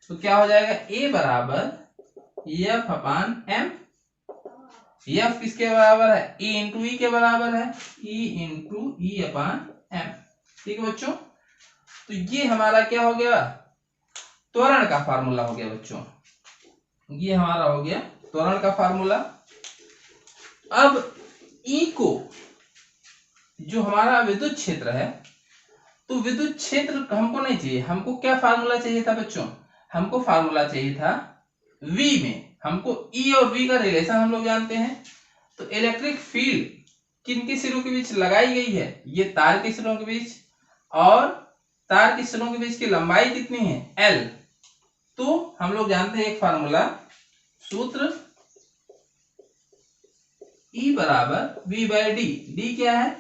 तो क्या हो जाएगा? A बराबर F अपान M। F किसके बराबर है? E इंटू E के बराबर है, E इंटू E अपान M। ठीक है बच्चों, तो ये हमारा क्या हो गया? त्वरण का फार्मूला हो गया बच्चों। ये हमारा हो गया त्वरण का फार्मूला। अब E को, जो हमारा विद्युत क्षेत्र है, तो विद्युत क्षेत्र हमको नहीं चाहिए, हमको क्या फार्मूला चाहिए था बच्चों? हमको फार्मूला चाहिए था V में। हमको E और V का रिलेशन हम लोग जानते हैं। तो इलेक्ट्रिक फील्ड किनके सिरों के बीच लगाई गई है? ये तार के सिरों के बीच, और तार के सिरों के बीच की लंबाई कितनी है? L। तो हम लोग जानते हैं एक फार्मूला, सूत्र E बराबर V बाई डी। डी क्या है?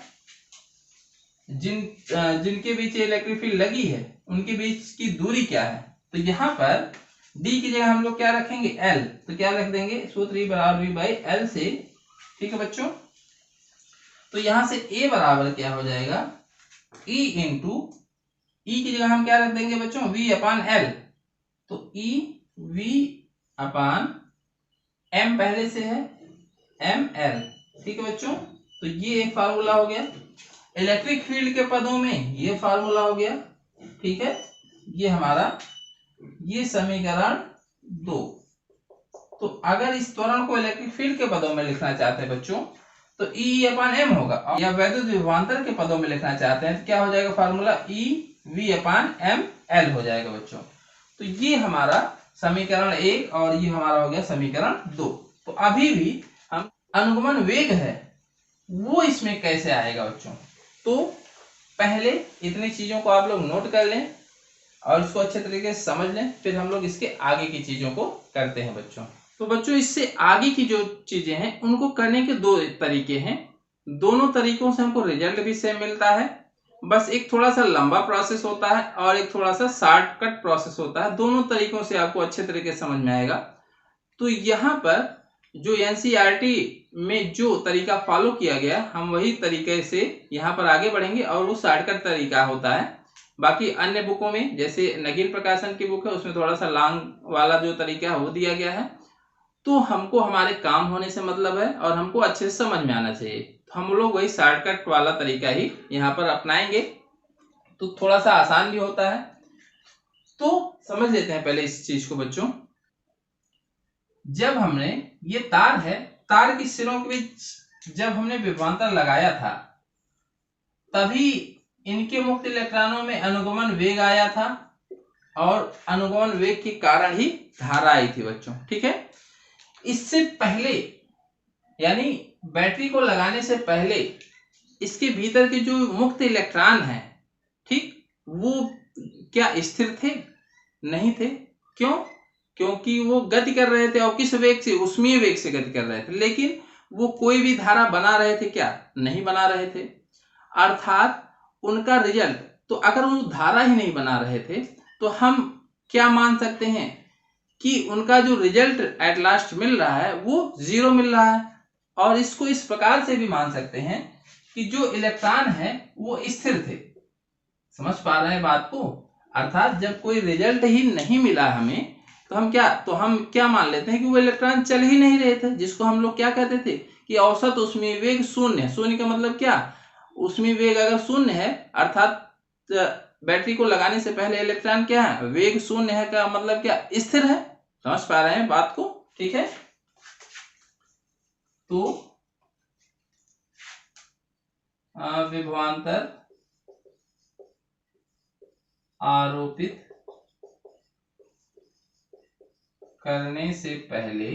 जिनके बीच इलेक्ट्रिक फील्ड लगी है उनके बीच की दूरी क्या है। तो यहाँ पर D की जगह हम लोग क्या रखेंगे? L। तो क्या रख देंगे? सूत्र E बराबर V बाई L से। ठीक है बच्चों, तो यहां से A बराबर क्या हो जाएगा? E इंटू E की जगह हम क्या रख देंगे बच्चों? V अपान L। तो E V अपान M पहले से है एम एल। ठीक है बच्चों, तो ये एक फार्मूला हो गया। इलेक्ट्रिक फील्ड के पदों में ये फार्मूला हो गया। ठीक है, ये हमारा ये समीकरण 2। तो अगर इस त्वरण को इलेक्ट्रिक फील्ड के पदों में लिखना चाहते हैं बच्चों तो ई अपान एम होगा, या वैद्युत विभवांतर के पदों में लिखना चाहते हैं तो क्या हो जाएगा formula? E V upon M L हो जाएगा बच्चों। तो ये हमारा समीकरण 1 और ये हमारा हो गया समीकरण 2। तो अभी भी हम अनुगमन वेग है वो इसमें कैसे आएगा बच्चों? तो पहले इतनी चीजों को आप लोग नोट कर लें और इसको अच्छे तरीके से समझ लें, फिर हम लोग इसके आगे की चीजों को करते हैं बच्चों। तो बच्चों इससे आगे की जो चीजें हैं उनको करने के 2 तरीके हैं। दोनों तरीकों से हमको रिजल्ट भी सेम मिलता है, बस एक थोड़ा सा लंबा प्रोसेस होता है और एक थोड़ा सा शॉर्टकट प्रोसेस होता है। दोनों तरीकों से आपको अच्छे तरीके से समझ में आएगा। तो यहाँ पर जो एनसीईआरटी में जो तरीका फॉलो किया गया हम वही तरीके से यहाँ पर आगे बढ़ेंगे और वो शॉर्टकट तरीका होता है। बाकी अन्य बुकों में जैसे नगीन प्रकाशन की बुक है उसमें थोड़ा सा लॉन्ग वाला जो तरीका है वो दिया गया है। तो हमको हमारे काम होने से मतलब है और हमको अच्छे से समझ में आना चाहिए, तो हम लोग वही शॉर्टकट वाला तरीका ही यहाँ पर अपनाएंगे, तो थोड़ा सा आसान भी होता है। तो समझ लेते हैं पहले इस चीज को बच्चों। जब हमने ये तार है, तार की सिरों के बीच जब हमने विभवांतर लगाया था तभी इनके मुक्त इलेक्ट्रॉनों में अनुगमन वेग आया था और अनुगमन वेग के कारण ही धारा आई थी बच्चों। ठीक है, इससे पहले यानी बैटरी को लगाने से पहले इसके भीतर के जो मुक्त इलेक्ट्रॉन हैं, ठीक, वो क्या स्थिर थे? नहीं थे। क्यों? क्योंकि वो गति कर रहे थे और किस वेग से? ऊष्मीय वेग से गति कर रहे थे, लेकिन वो कोई भी धारा बना रहे थे क्या? नहीं बना रहे थे। अर्थात उनका रिजल्ट, तो अगर वो धारा ही नहीं बना रहे थे तो हम क्या मान सकते हैं कि उनका जो रिजल्ट एट लास्ट मिल रहा है वो 0 मिल रहा है। और इसको इस प्रकार से भी मान सकते हैं कि जो इलेक्ट्रॉन है वो स्थिर थे। समझ पा रहे हैं बात को? अर्थात जब कोई रिजल्ट ही नहीं मिला हमें तो हम क्या मान लेते हैं कि वो इलेक्ट्रॉन चल ही नहीं रहे थे, जिसको हम लोग क्या कहते थे कि औसत ऊष्मीय वेग 0 है। 0 का मतलब क्या? ऊष्मीय वेग अगर 0 है अर्थात बैटरी को लगाने से पहले इलेक्ट्रॉन क्या है? वेग 0 है का मतलब क्या? स्थिर है। समझ पा रहे हैं बात को? ठीक है, तो विभवांतर आरोपित करने से पहले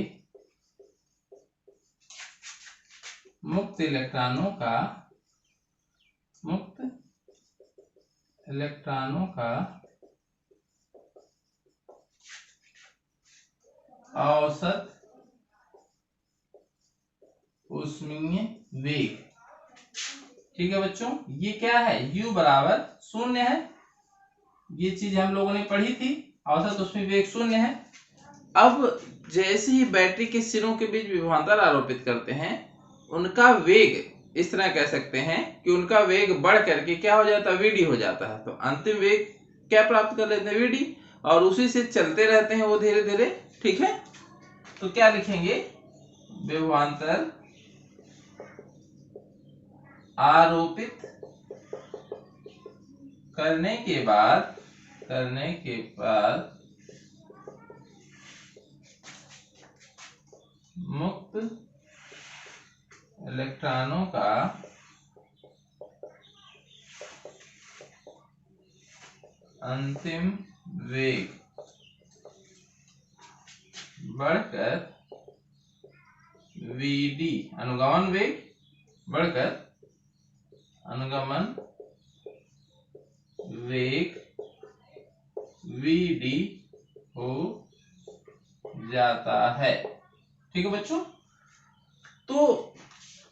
मुक्त इलेक्ट्रॉनों का औसत ऊष्मीय वेग। ठीक है बच्चों, ये क्या है? U बराबर 0 है। ये चीज हम लोगों ने पढ़ी थी, औसत ऊष्मीय वेग 0 है। अब जैसे ही बैटरी के सिरों के बीच विभवांतर आरोपित करते हैं उनका वेग इस तरह कह सकते हैं कि उनका वेग बढ़ करके क्या हो जाता है? VD हो जाता है। तो अंतिम वेग क्या प्राप्त कर लेते हैं? VD, और उसी से चलते रहते हैं वो धीरे धीरे। ठीक है, तो क्या लिखेंगे? विभवांतर आरोपित करने के बाद मुक्त इलेक्ट्रॉनों का अंतिम वेग बढ़कर VD, अनुगमन वेग बढ़कर अनुगमन वेग VD हो जाता है। ठीक है बच्चों, तो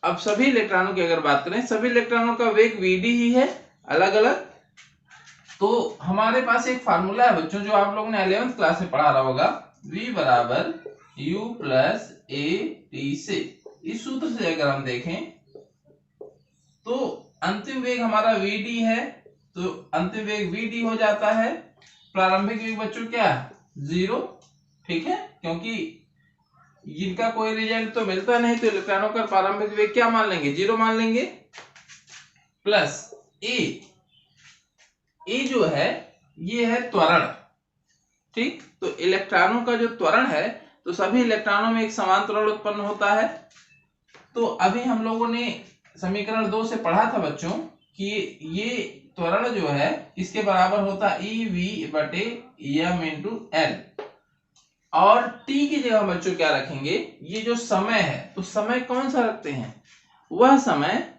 अब सभी इलेक्ट्रॉनों की अगर बात करें, सभी इलेक्ट्रॉनों का वेग वीडी ही है अलग अलग। तो हमारे पास एक फार्मूला है बच्चों जो आप लोगों ने 11th क्लास में पढ़ा रहा होगा, v बराबर u प्लस ए टी से। इस सूत्र से अगर हम देखें तो अंतिम वेग हमारा vd है, तो अंतिम वेग vd हो जाता है। प्रारंभिक वेग बच्चों क्या है? 0। ठीक है, क्योंकि इनका कोई रिजल्ट तो मिलता नहीं, तो इलेक्ट्रॉनों का प्रारंभिक वेग क्या मान लेंगे? 0 मान लेंगे। प्लस ए जो है ये है त्वरण। ठीक, तो इलेक्ट्रॉनों का जो त्वरण है, तो सभी इलेक्ट्रॉनों में एक समान त्वरण उत्पन्न होता है। तो अभी हम लोगों ने समीकरण 2 से पढ़ा था बच्चों कि ये त्वरण जो है इसके बराबर होता है ev बटे m इंटू l। और t की जगह बच्चों क्या रखेंगे? ये जो समय है, तो समय कौन सा रखते हैं? वह समय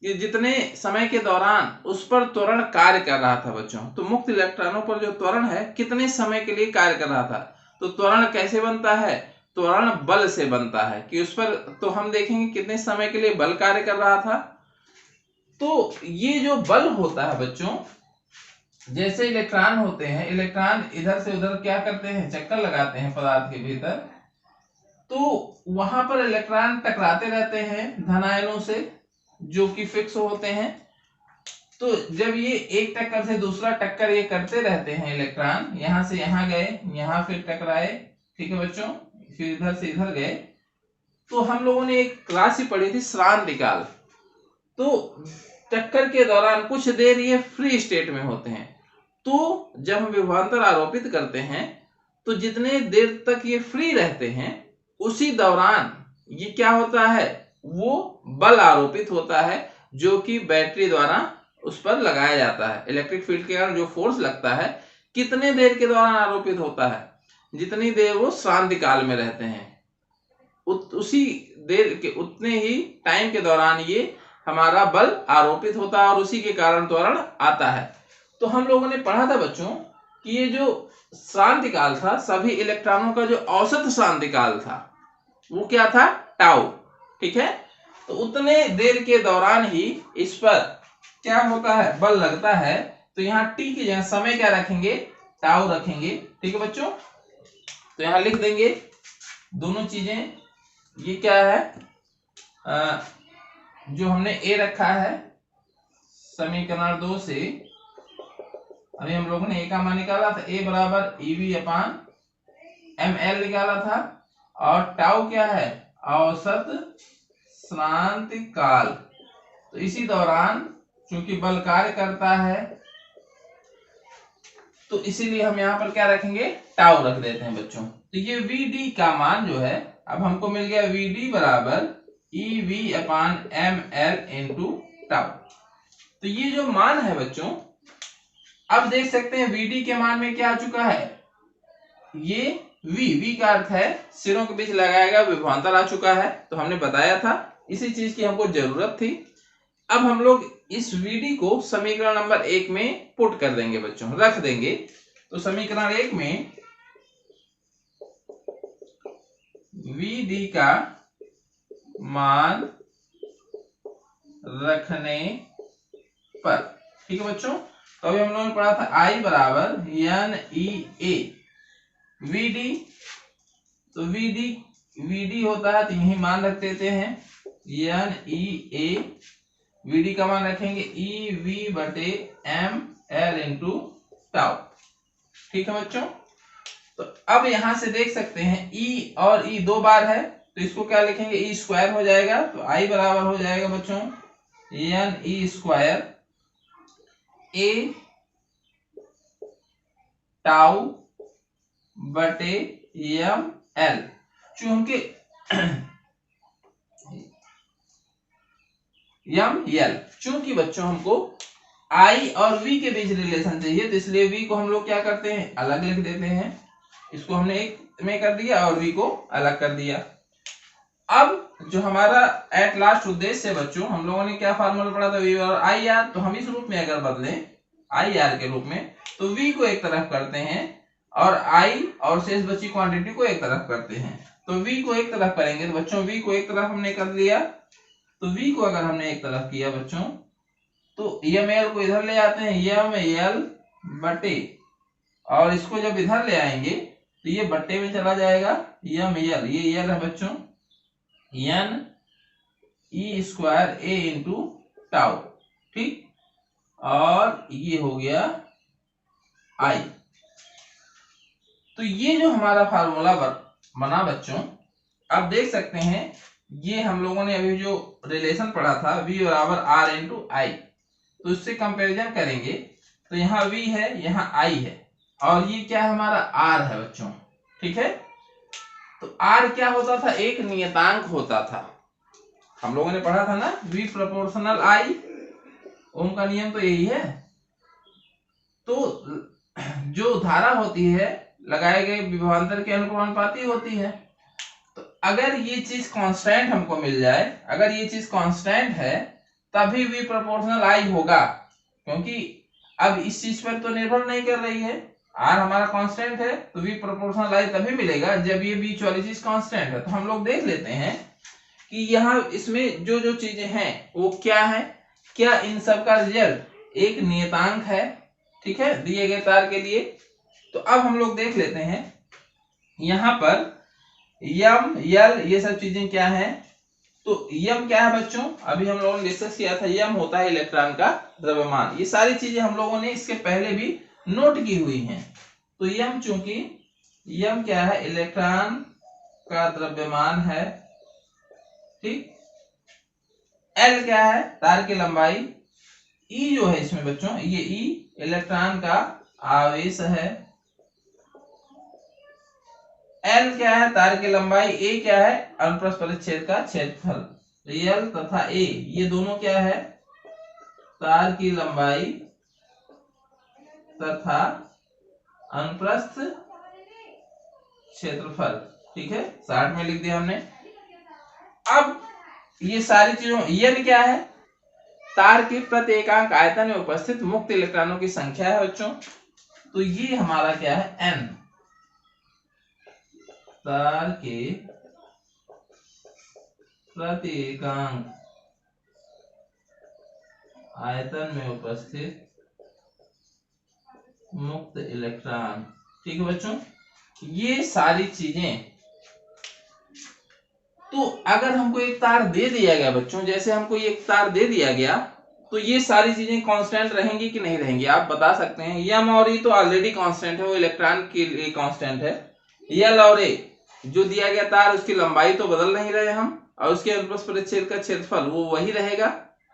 जितने समय के दौरान उस पर त्वरण कार्य कर रहा था बच्चों। तो मुक्त इलेक्ट्रॉनों पर जो त्वरण है कितने समय के लिए कार्य कर रहा था। तो त्वरण कैसे बनता है? त्वरण बल से बनता है कि उस पर, तो हम देखेंगे कितने समय के लिए बल कार्य कर रहा था। तो ये जो बल होता है बच्चों, जैसे इलेक्ट्रॉन होते हैं, इलेक्ट्रॉन इधर से उधर क्या करते हैं? चक्कर लगाते हैं पदार्थ के भीतर। तो वहां पर इलेक्ट्रॉन टकराते रहते हैं धनायनों से जो कि फिक्स होते हैं। तो जब ये एक टक्कर से दूसरा टक्कर ये करते रहते हैं, इलेक्ट्रॉन यहां से यहां गए, यहां फिर टकराए, ठीक है बच्चों, फिर इधर से इधर गए। तो हम लोगों ने एक क्लास ही पढ़ी थी श्रांतिकाल। तो टक्कर के दौरान कुछ देर ये फ्री स्टेट में होते हैं। तो जब हम विभवांतर आरोपित करते हैं तो जितने देर तक ये फ्री रहते हैं उसी दौरान ये क्या होता है? वो बल आरोपित होता है जो कि बैटरी द्वारा उस पर लगाया जाता है। इलेक्ट्रिक फील्ड के कारण जो फोर्स लगता है कितने देर के दौरान आरोपित होता है? जितनी देर वो श्रांतिकाल में रहते हैं उसी देर के उतने ही टाइम के दौरान ये हमारा बल आरोपित होता है और उसी के कारण त्वरण आता है। तो हम लोगों ने पढ़ा था बच्चों कि ये जो श्रांतिकाल था, सभी इलेक्ट्रॉनों का जो औसत श्रांतिकाल था वो क्या था? टाउ। ठीक है, तो उतने देर के दौरान ही इस पर क्या होता है? बल लगता है। तो यहाँ टी की जगह समय क्या रखेंगे? टाउ रखेंगे। ठीक है बच्चों, तो यहाँ लिख देंगे दोनों चीजें। ये क्या है? जो हमने ए रखा है समीकरण 2 से, अभी हम लोगों ने ए का मान निकाला था, ए बराबर ईवी अपान ml निकाला था। और टाउ क्या है? औसत श्रांतिकाल। तो इसी दौरान चूंकि बल कार्य करता है तो इसीलिए हम यहाँ पर क्या रखेंगे? टाउ रख देते हैं बच्चों। तो ये vd का मान जो है, अब हमको मिल गया vd बराबर ev अपान ml इंटू टाउ। तो ये जो मान है बच्चों, अब देख सकते हैं vd के मान में क्या आ चुका है? ये v का अर्थ है सिरों के बीच लगाएगा विभवांतर आ चुका है। तो हमने बताया था इसी चीज की हमको जरूरत थी। अब हम लोग इस vd को समीकरण नंबर 1 में पुट कर देंगे बच्चों, रख देंगे। तो समीकरण 1 में vd का मान रखने पर, ठीक है बच्चों, तो अभी हम लोगों ने पढ़ा था I बराबर NEA vd। तो vd होता है, तो यही मान रख देते हैं NEA। vd का मान रखेंगे ev बटे ml इंटू टाउ। ठीक है बच्चों, तो अब यहां से देख सकते हैं e और e 2 बार है, तो इसको क्या लिखेंगे? e स्क्वायर हो जाएगा। तो I बराबर हो जाएगा बच्चों NE स्क्वायर a टाउ बटे ml। चूंकि ml, चूंकि बच्चों हमको I और V के बीच रिलेशन चाहिए, तो इसलिए V को हम लोग क्या करते हैं? अलग लिख देते हैं। इसको हमने एक में कर दिया और V को अलग कर दिया। अब जो हमारा एट लास्ट उद्देश्य है बच्चों, हम लोगों ने क्या फार्मूला पढ़ा था? V और IR। तो हम इस रूप में अगर बदलें IR के रूप में, तो V को एक तरफ करते हैं और आई और शेष बची क्वांटिटी को एक तरफ करते हैं। तो v को एक तरफ करेंगे तो बच्चों v को एक तरफ हमने कर लिया। तो v को अगर हमने एक तरफ किया बच्चों तो यम एल को इधर ले आते हैं, यम एल बटे, और इसको जब इधर ले आएंगे तो ये बट्टे में चला जाएगा, यम एल, ये एल है बच्चों, एन ई स्क्वायर ए इंटू टाउ, ठीक, और ये हो गया आई। तो ये जो हमारा फार्मूला बना बच्चों, आप देख सकते हैं ये हम लोगों ने अभी जो रिलेशन पढ़ा था v बराबर आर इंटू आई, तो इससे कंपैरिजन करेंगे तो यहाँ v है, यहाँ i है, और ये क्या है हमारा r है बच्चों, ठीक है। तो r क्या होता था, एक नियतांक होता था, हम लोगों ने पढ़ा था ना, v प्रोपोर्शनल i, ओम का नियम तो यही है। तो जो धारा होती है लगाए गए विभवांतर के अनुपाती होती है। तो अगर ये चीज कांस्टेंट हमको मिल जाए, अगर ये चीज कांस्टेंट है तभी v प्रोपोर्शनल i होगा, क्योंकि अब इस चीज पर तो निर्भर नहीं कर रही है, r हमारा कांस्टेंट है, तो v प्रोपोर्शनल i तभी मिलेगा जब ये बीच वाली चीज कांस्टेंट है। तो हम लोग देख लेते हैं कि यहाँ इसमें जो जो चीजें हैं वो क्या है, क्या इन सब का रिजल्ट एक नियतांक है, ठीक है, दिए गए तार के लिए। तो अब हम लोग देख लेते हैं यहाँ पर यम यल ये सब चीजें क्या है। तो यम क्या है बच्चों, अभी हम लोगों ने डिस्कस किया था, यम होता है इलेक्ट्रॉन का द्रव्यमान। ये सारी चीजें हम लोगों ने इसके पहले भी नोट की हुई हैं। तो यम, चूंकि यम क्या है, इलेक्ट्रॉन का द्रव्यमान है, ठीक, एल क्या है, तार की लंबाई, ई जो है इसमें बच्चों, ये ई इलेक्ट्रॉन का आवेश है, एल क्या है, तार की लंबाई, ए क्या है, अनुप्रस्थ परिच्छेद का क्षेत्रफल। एल तथा ए ये दोनों क्या है, तार की लंबाई तथा अनुप्रस्थ क्षेत्रफल, ठीक है, 60 में लिख दिया हमने। अब ये सारी चीजों, एन क्या है, तार के प्रति एकांक आयतन में उपस्थित मुक्त इलेक्ट्रॉनों की संख्या है बच्चों। तो ये हमारा क्या है, एन, तार के प्रति एकांक आयतन में उपस्थित मुक्त इलेक्ट्रॉन, ठीक है बच्चों। ये सारी चीजें, तो अगर हमको एक तार दे दिया गया बच्चों, जैसे हमको ये एक तार दे दिया गया, तो ये सारी चीजें कांस्टेंट रहेंगी कि नहीं रहेंगी, आप बता सकते हैं। यम और ई तो ऑलरेडी कांस्टेंट है, वो इलेक्ट्रॉन के लिए कांस्टेंट है। यल और ए जो दिया गया तार, उसकी लंबाई तो बदल नहीं रहे हम, और उसके अनुप्रस्थ परिच्छेद का क्षेत्रफल वो वही रहेगा,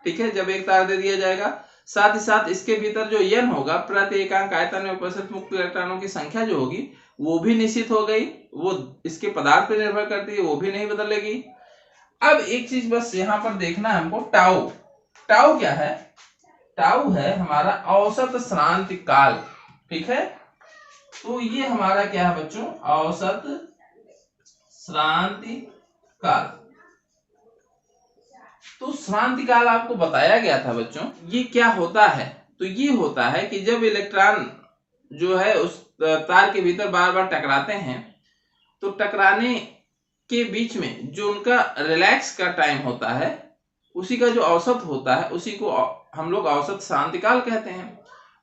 ठीक है, जब एक तार दे दिया जाएगा। साथ ही साथ इसके भीतर जो एन होगा, प्रति एकांक आयतन में उपस्थित मुक्त इलेक्ट्रॉनों की संख्या जो होगी वो भी निश्चित हो गई, वो इसके पदार्थ पर निर्भर करती है, वो भी नहीं बदलेगी। अब एक चीज बस यहाँ पर देखना है हमको, टाउ। टाउ क्या है, टाउ है हमारा औसत श्रांति काल, ठीक है। तो ये हमारा क्या है बच्चों, औसत श्रांति काल। तो श्रांति काल आपको बताया गया था बच्चों, ये क्या होता है, तो ये होता है कि जब इलेक्ट्रॉन जो है उस तार के भीतर बार बार टकराते हैं, तो टकराने के बीच में जो उनका रिलैक्स का टाइम होता है, उसी का जो औसत होता है, उसी को हम लोग औसत श्रांति काल कहते हैं।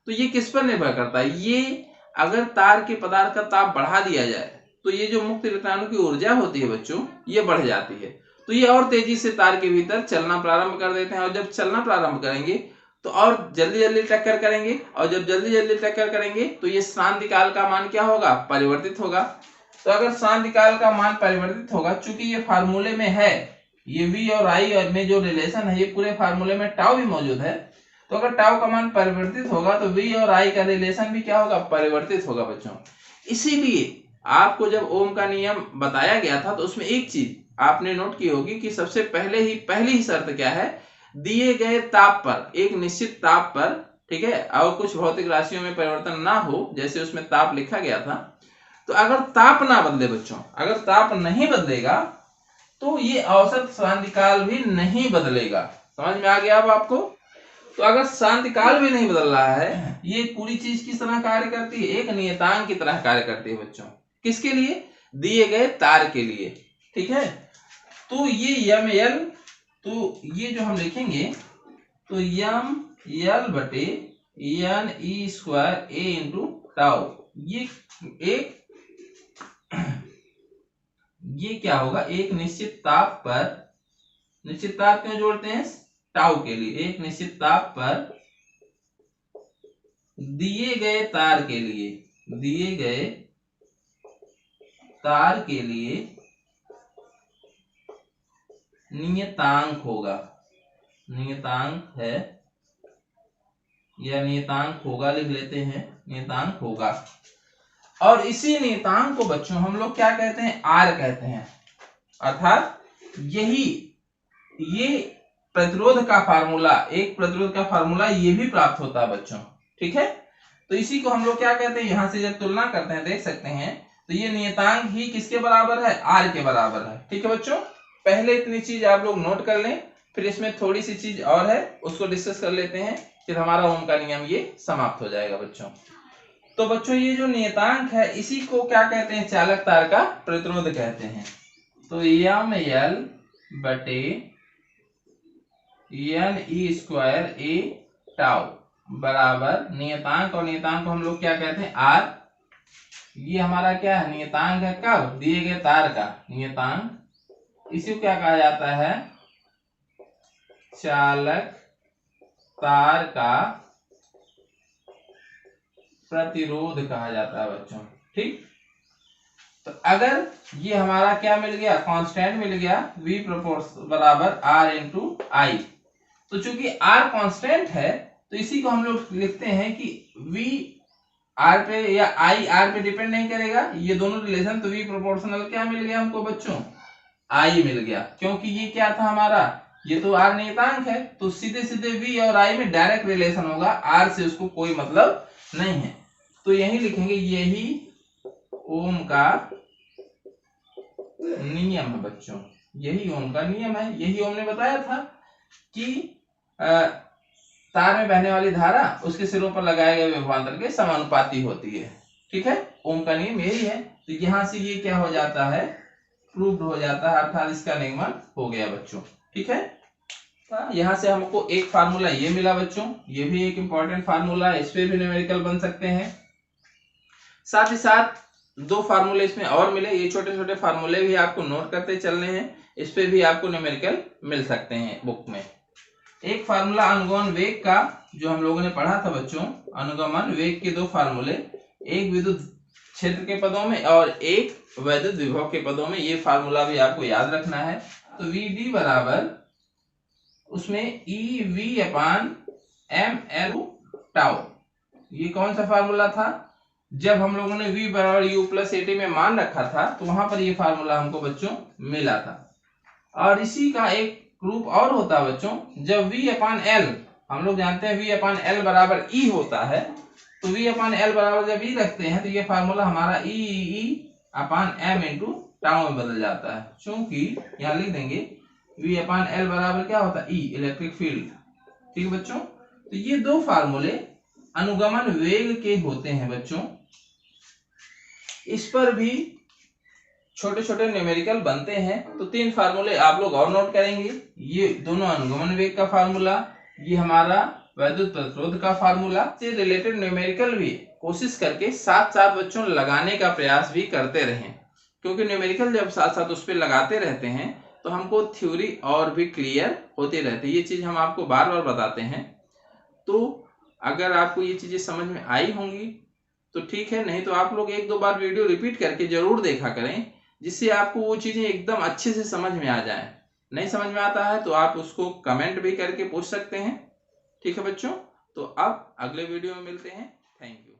तो ये किस पर निर्भर करता है, ये अगर तार के पदार्थ का ताप बढ़ा दिया जाए तो ये जो मुक्त इलेक्ट्रॉनों की ऊर्जा होती है बच्चों, ये बढ़ जाती है, तो ये और तेजी से तार के भीतर चलना प्रारंभ कर देते हैं, और जब चलना प्रारंभ करेंगे तो और जल्दी जल्दी टक्कर करेंगे, और जब जल्दी जल्दी टक्कर करेंगे तो ये श्रांति काल का मान क्या होगा, परिवर्तित होगा। तो अगर श्रांति काल का मान परिवर्तित होगा, चूंकि ये फार्मूले में है, ये v और i और में जो रिलेशन है, ये पूरे फार्मूले में टाउ भी मौजूद है, तो अगर टाउ का मान परिवर्तित होगा तो v और i का रिलेशन भी क्या होगा, परिवर्तित होगा बच्चों। इसीलिए आपको जब ओम का नियम बताया गया था, तो उसमें एक चीज आपने नोट की होगी कि सबसे पहली ही शर्त क्या है, दिए गए ताप पर, एक निश्चित ताप पर, ठीक है, और कुछ भौतिक राशियों में परिवर्तन ना हो, जैसे उसमें ताप लिखा गया था। तो अगर ताप ना बदले बच्चों, अगर ताप नहीं बदलेगा तो ये औसत श्रांति काल भी नहीं बदलेगा। समझ में आ गया अब आपको। तो अगर शांतिकाल भी नहीं बदल रहा है, ये पूरी चीज किस तरह कार्य करती है, एक नियतांक की तरह कार्य करती है बच्चों। किसके लिए, दिए गए तार के लिए, ठीक है। तो ये यम एल, तो ये जो हम लिखेंगे तो यम एल बटे एन ई स्क्वायर ए इंटू टाउ, ये क्या होगा, एक निश्चित ताप पर, निश्चित ताप क्यों जोड़ते हैं, टाउ के लिए, एक निश्चित ताप पर दिए गए तार के लिए, दिए गए तार के लिए नियतांक होगा, नियतांक है या नियतांक होगा, लिख लेते हैं, नियतांक होगा। और इसी नियतांक को बच्चों हम लोग क्या कहते हैं, आर कहते हैं। अर्थात ये प्रतिरोध का फार्मूला, एक प्रतिरोध का फार्मूला ये भी प्राप्त होता है बच्चों, ठीक है। तो इसी को हम लोग क्या कहते हैं, यहां से जब तुलना करते हैं देख सकते हैं, तो ये नियतांक ही किसके बराबर है, आर के बराबर है, ठीक है बच्चों। पहले इतनी चीज आप लोग नोट कर लें, फिर इसमें थोड़ी सी चीज और है उसको डिस्कस कर लेते हैं, फिर हमारा ओम का नियम ये समाप्त हो जाएगा बच्चों। तो बच्चों ये जो नियतांक है इसी को क्या कहते हैं, चालक तार का प्रतिरोध कहते हैं। तो यम एल बटे एन ई स्क्वायर ए टाउ बराबर नियतांक, और नियतांक को हम लोग क्या कहते हैं, आर। ये हमारा क्या है, नियतांक है, कब, दिए गए तार का नियतांक। इसी को क्या कहा जाता है, चालक तार का प्रतिरोध कहा जाता है बच्चों, ठीक। तो अगर ये हमारा क्या मिल गया, कांस्टेंट मिल गया, V प्रोपोर्शन बराबर R इंटू आई। तो चूंकि R कांस्टेंट है तो इसी को हम लोग लिखते हैं कि V R पे या I R पे डिपेंड नहीं करेगा, ये दोनों रिलेशन, तो V प्रोपोर्शनल क्या मिल गया हमको बच्चों, I मिल गया। क्योंकि ये क्या था हमारा, ये तो R नियतांक है, तो सीधे सीधे V और I में डायरेक्ट रिलेशन होगा, R से उसको कोई मतलब नहीं है। तो यही लिखेंगे, यही ओम का नियम है बच्चों, यही ओम का नियम है। यही ओम ने बताया था कि तार में बहने वाली धारा उसके सिरों पर लगाए गए विभवांतर के समानुपाती होती है, ठीक है। ओम का नियम यही है। तो यहां से ये क्या हो जाता है, प्रूव्ड हो जाता है, अर्थात इसका निगमन हो गया बच्चों, ठीक है। यहां से हमको एक फार्मूला ये मिला बच्चों, ये भी एक इंपॉर्टेंट फार्मूला है, इस पे भी न्यूमेरिकल बन सकते हैं। साथ ही साथ दो फार्मूले इसमें और मिले, ये छोटे छोटे फार्मूले भी आपको नोट करते चलने हैं, इस पे भी आपको न्यूमेरिकल मिल सकते हैं बुक में। एक फार्मूला अनुगमन वेग का जो हम लोगों ने पढ़ा था बच्चों, अनुगमन वेग के दो फार्मूले, एक विद्युत क्षेत्र के पदों में और एक वैद्युत विभव के पदों में, ये फार्मूला भी आपको याद रखना है। तो VD बराबर उसमें EV अपान ML टाउ, ये कौन सा फार्मूला था, जब हम लोगों ने V बराबर U प्लस AT में मान रखा था तो वहां पर ये फार्मूला हमको बच्चों मिला था। और इसी का एक रूप और होता है बच्चों, जब V अपान L, हम लोग जानते हैं V अपान L बराबर E होता है, तो V अपान L बराबर जब E रखते हैं तो ये फार्मूला हमारा E अपान M इंटू टाउ में बदल जाता है। क्योंकि यहाँ लिख देंगे V अपान L बराबर क्या होता है, E इलेक्ट्रिक फील्ड, ठीक है बच्चों। तो ये दो फार्मूले अनुगमन वेग के होते हैं बच्चों। इस पर भी छोटे छोटे न्यूमेरिकल बनते हैं, तो तीन फार्मूले आप लोग और नोट करेंगे, ये दोनों अनुगमन वेग का फार्मूला, ये हमारा वैद्युत प्रतिरोध का फार्मूला। से रिलेटेड न्यूमेरिकल भी कोशिश करके साथ साथ बच्चों लगाने का प्रयास भी करते रहें, क्योंकि न्यूमेरिकल जब साथ साथ उस पर लगाते रहते हैं तो हमको थ्योरी और भी क्लियर होती रहती है। ये चीज हम आपको बार बार बताते हैं, तो अगर आपको ये चीजें समझ में आई होंगी तो ठीक है, नहीं तो आप लोग एक दो बार वीडियो रिपीट करके जरूर देखा करें, जिससे आपको वो चीजें एकदम अच्छे से समझ में आ जाए। नहीं समझ में आता है तो आप उसको कमेंट भी करके पूछ सकते हैं, ठीक है बच्चों। तो अब अगले वीडियो में मिलते हैं, थैंक यू।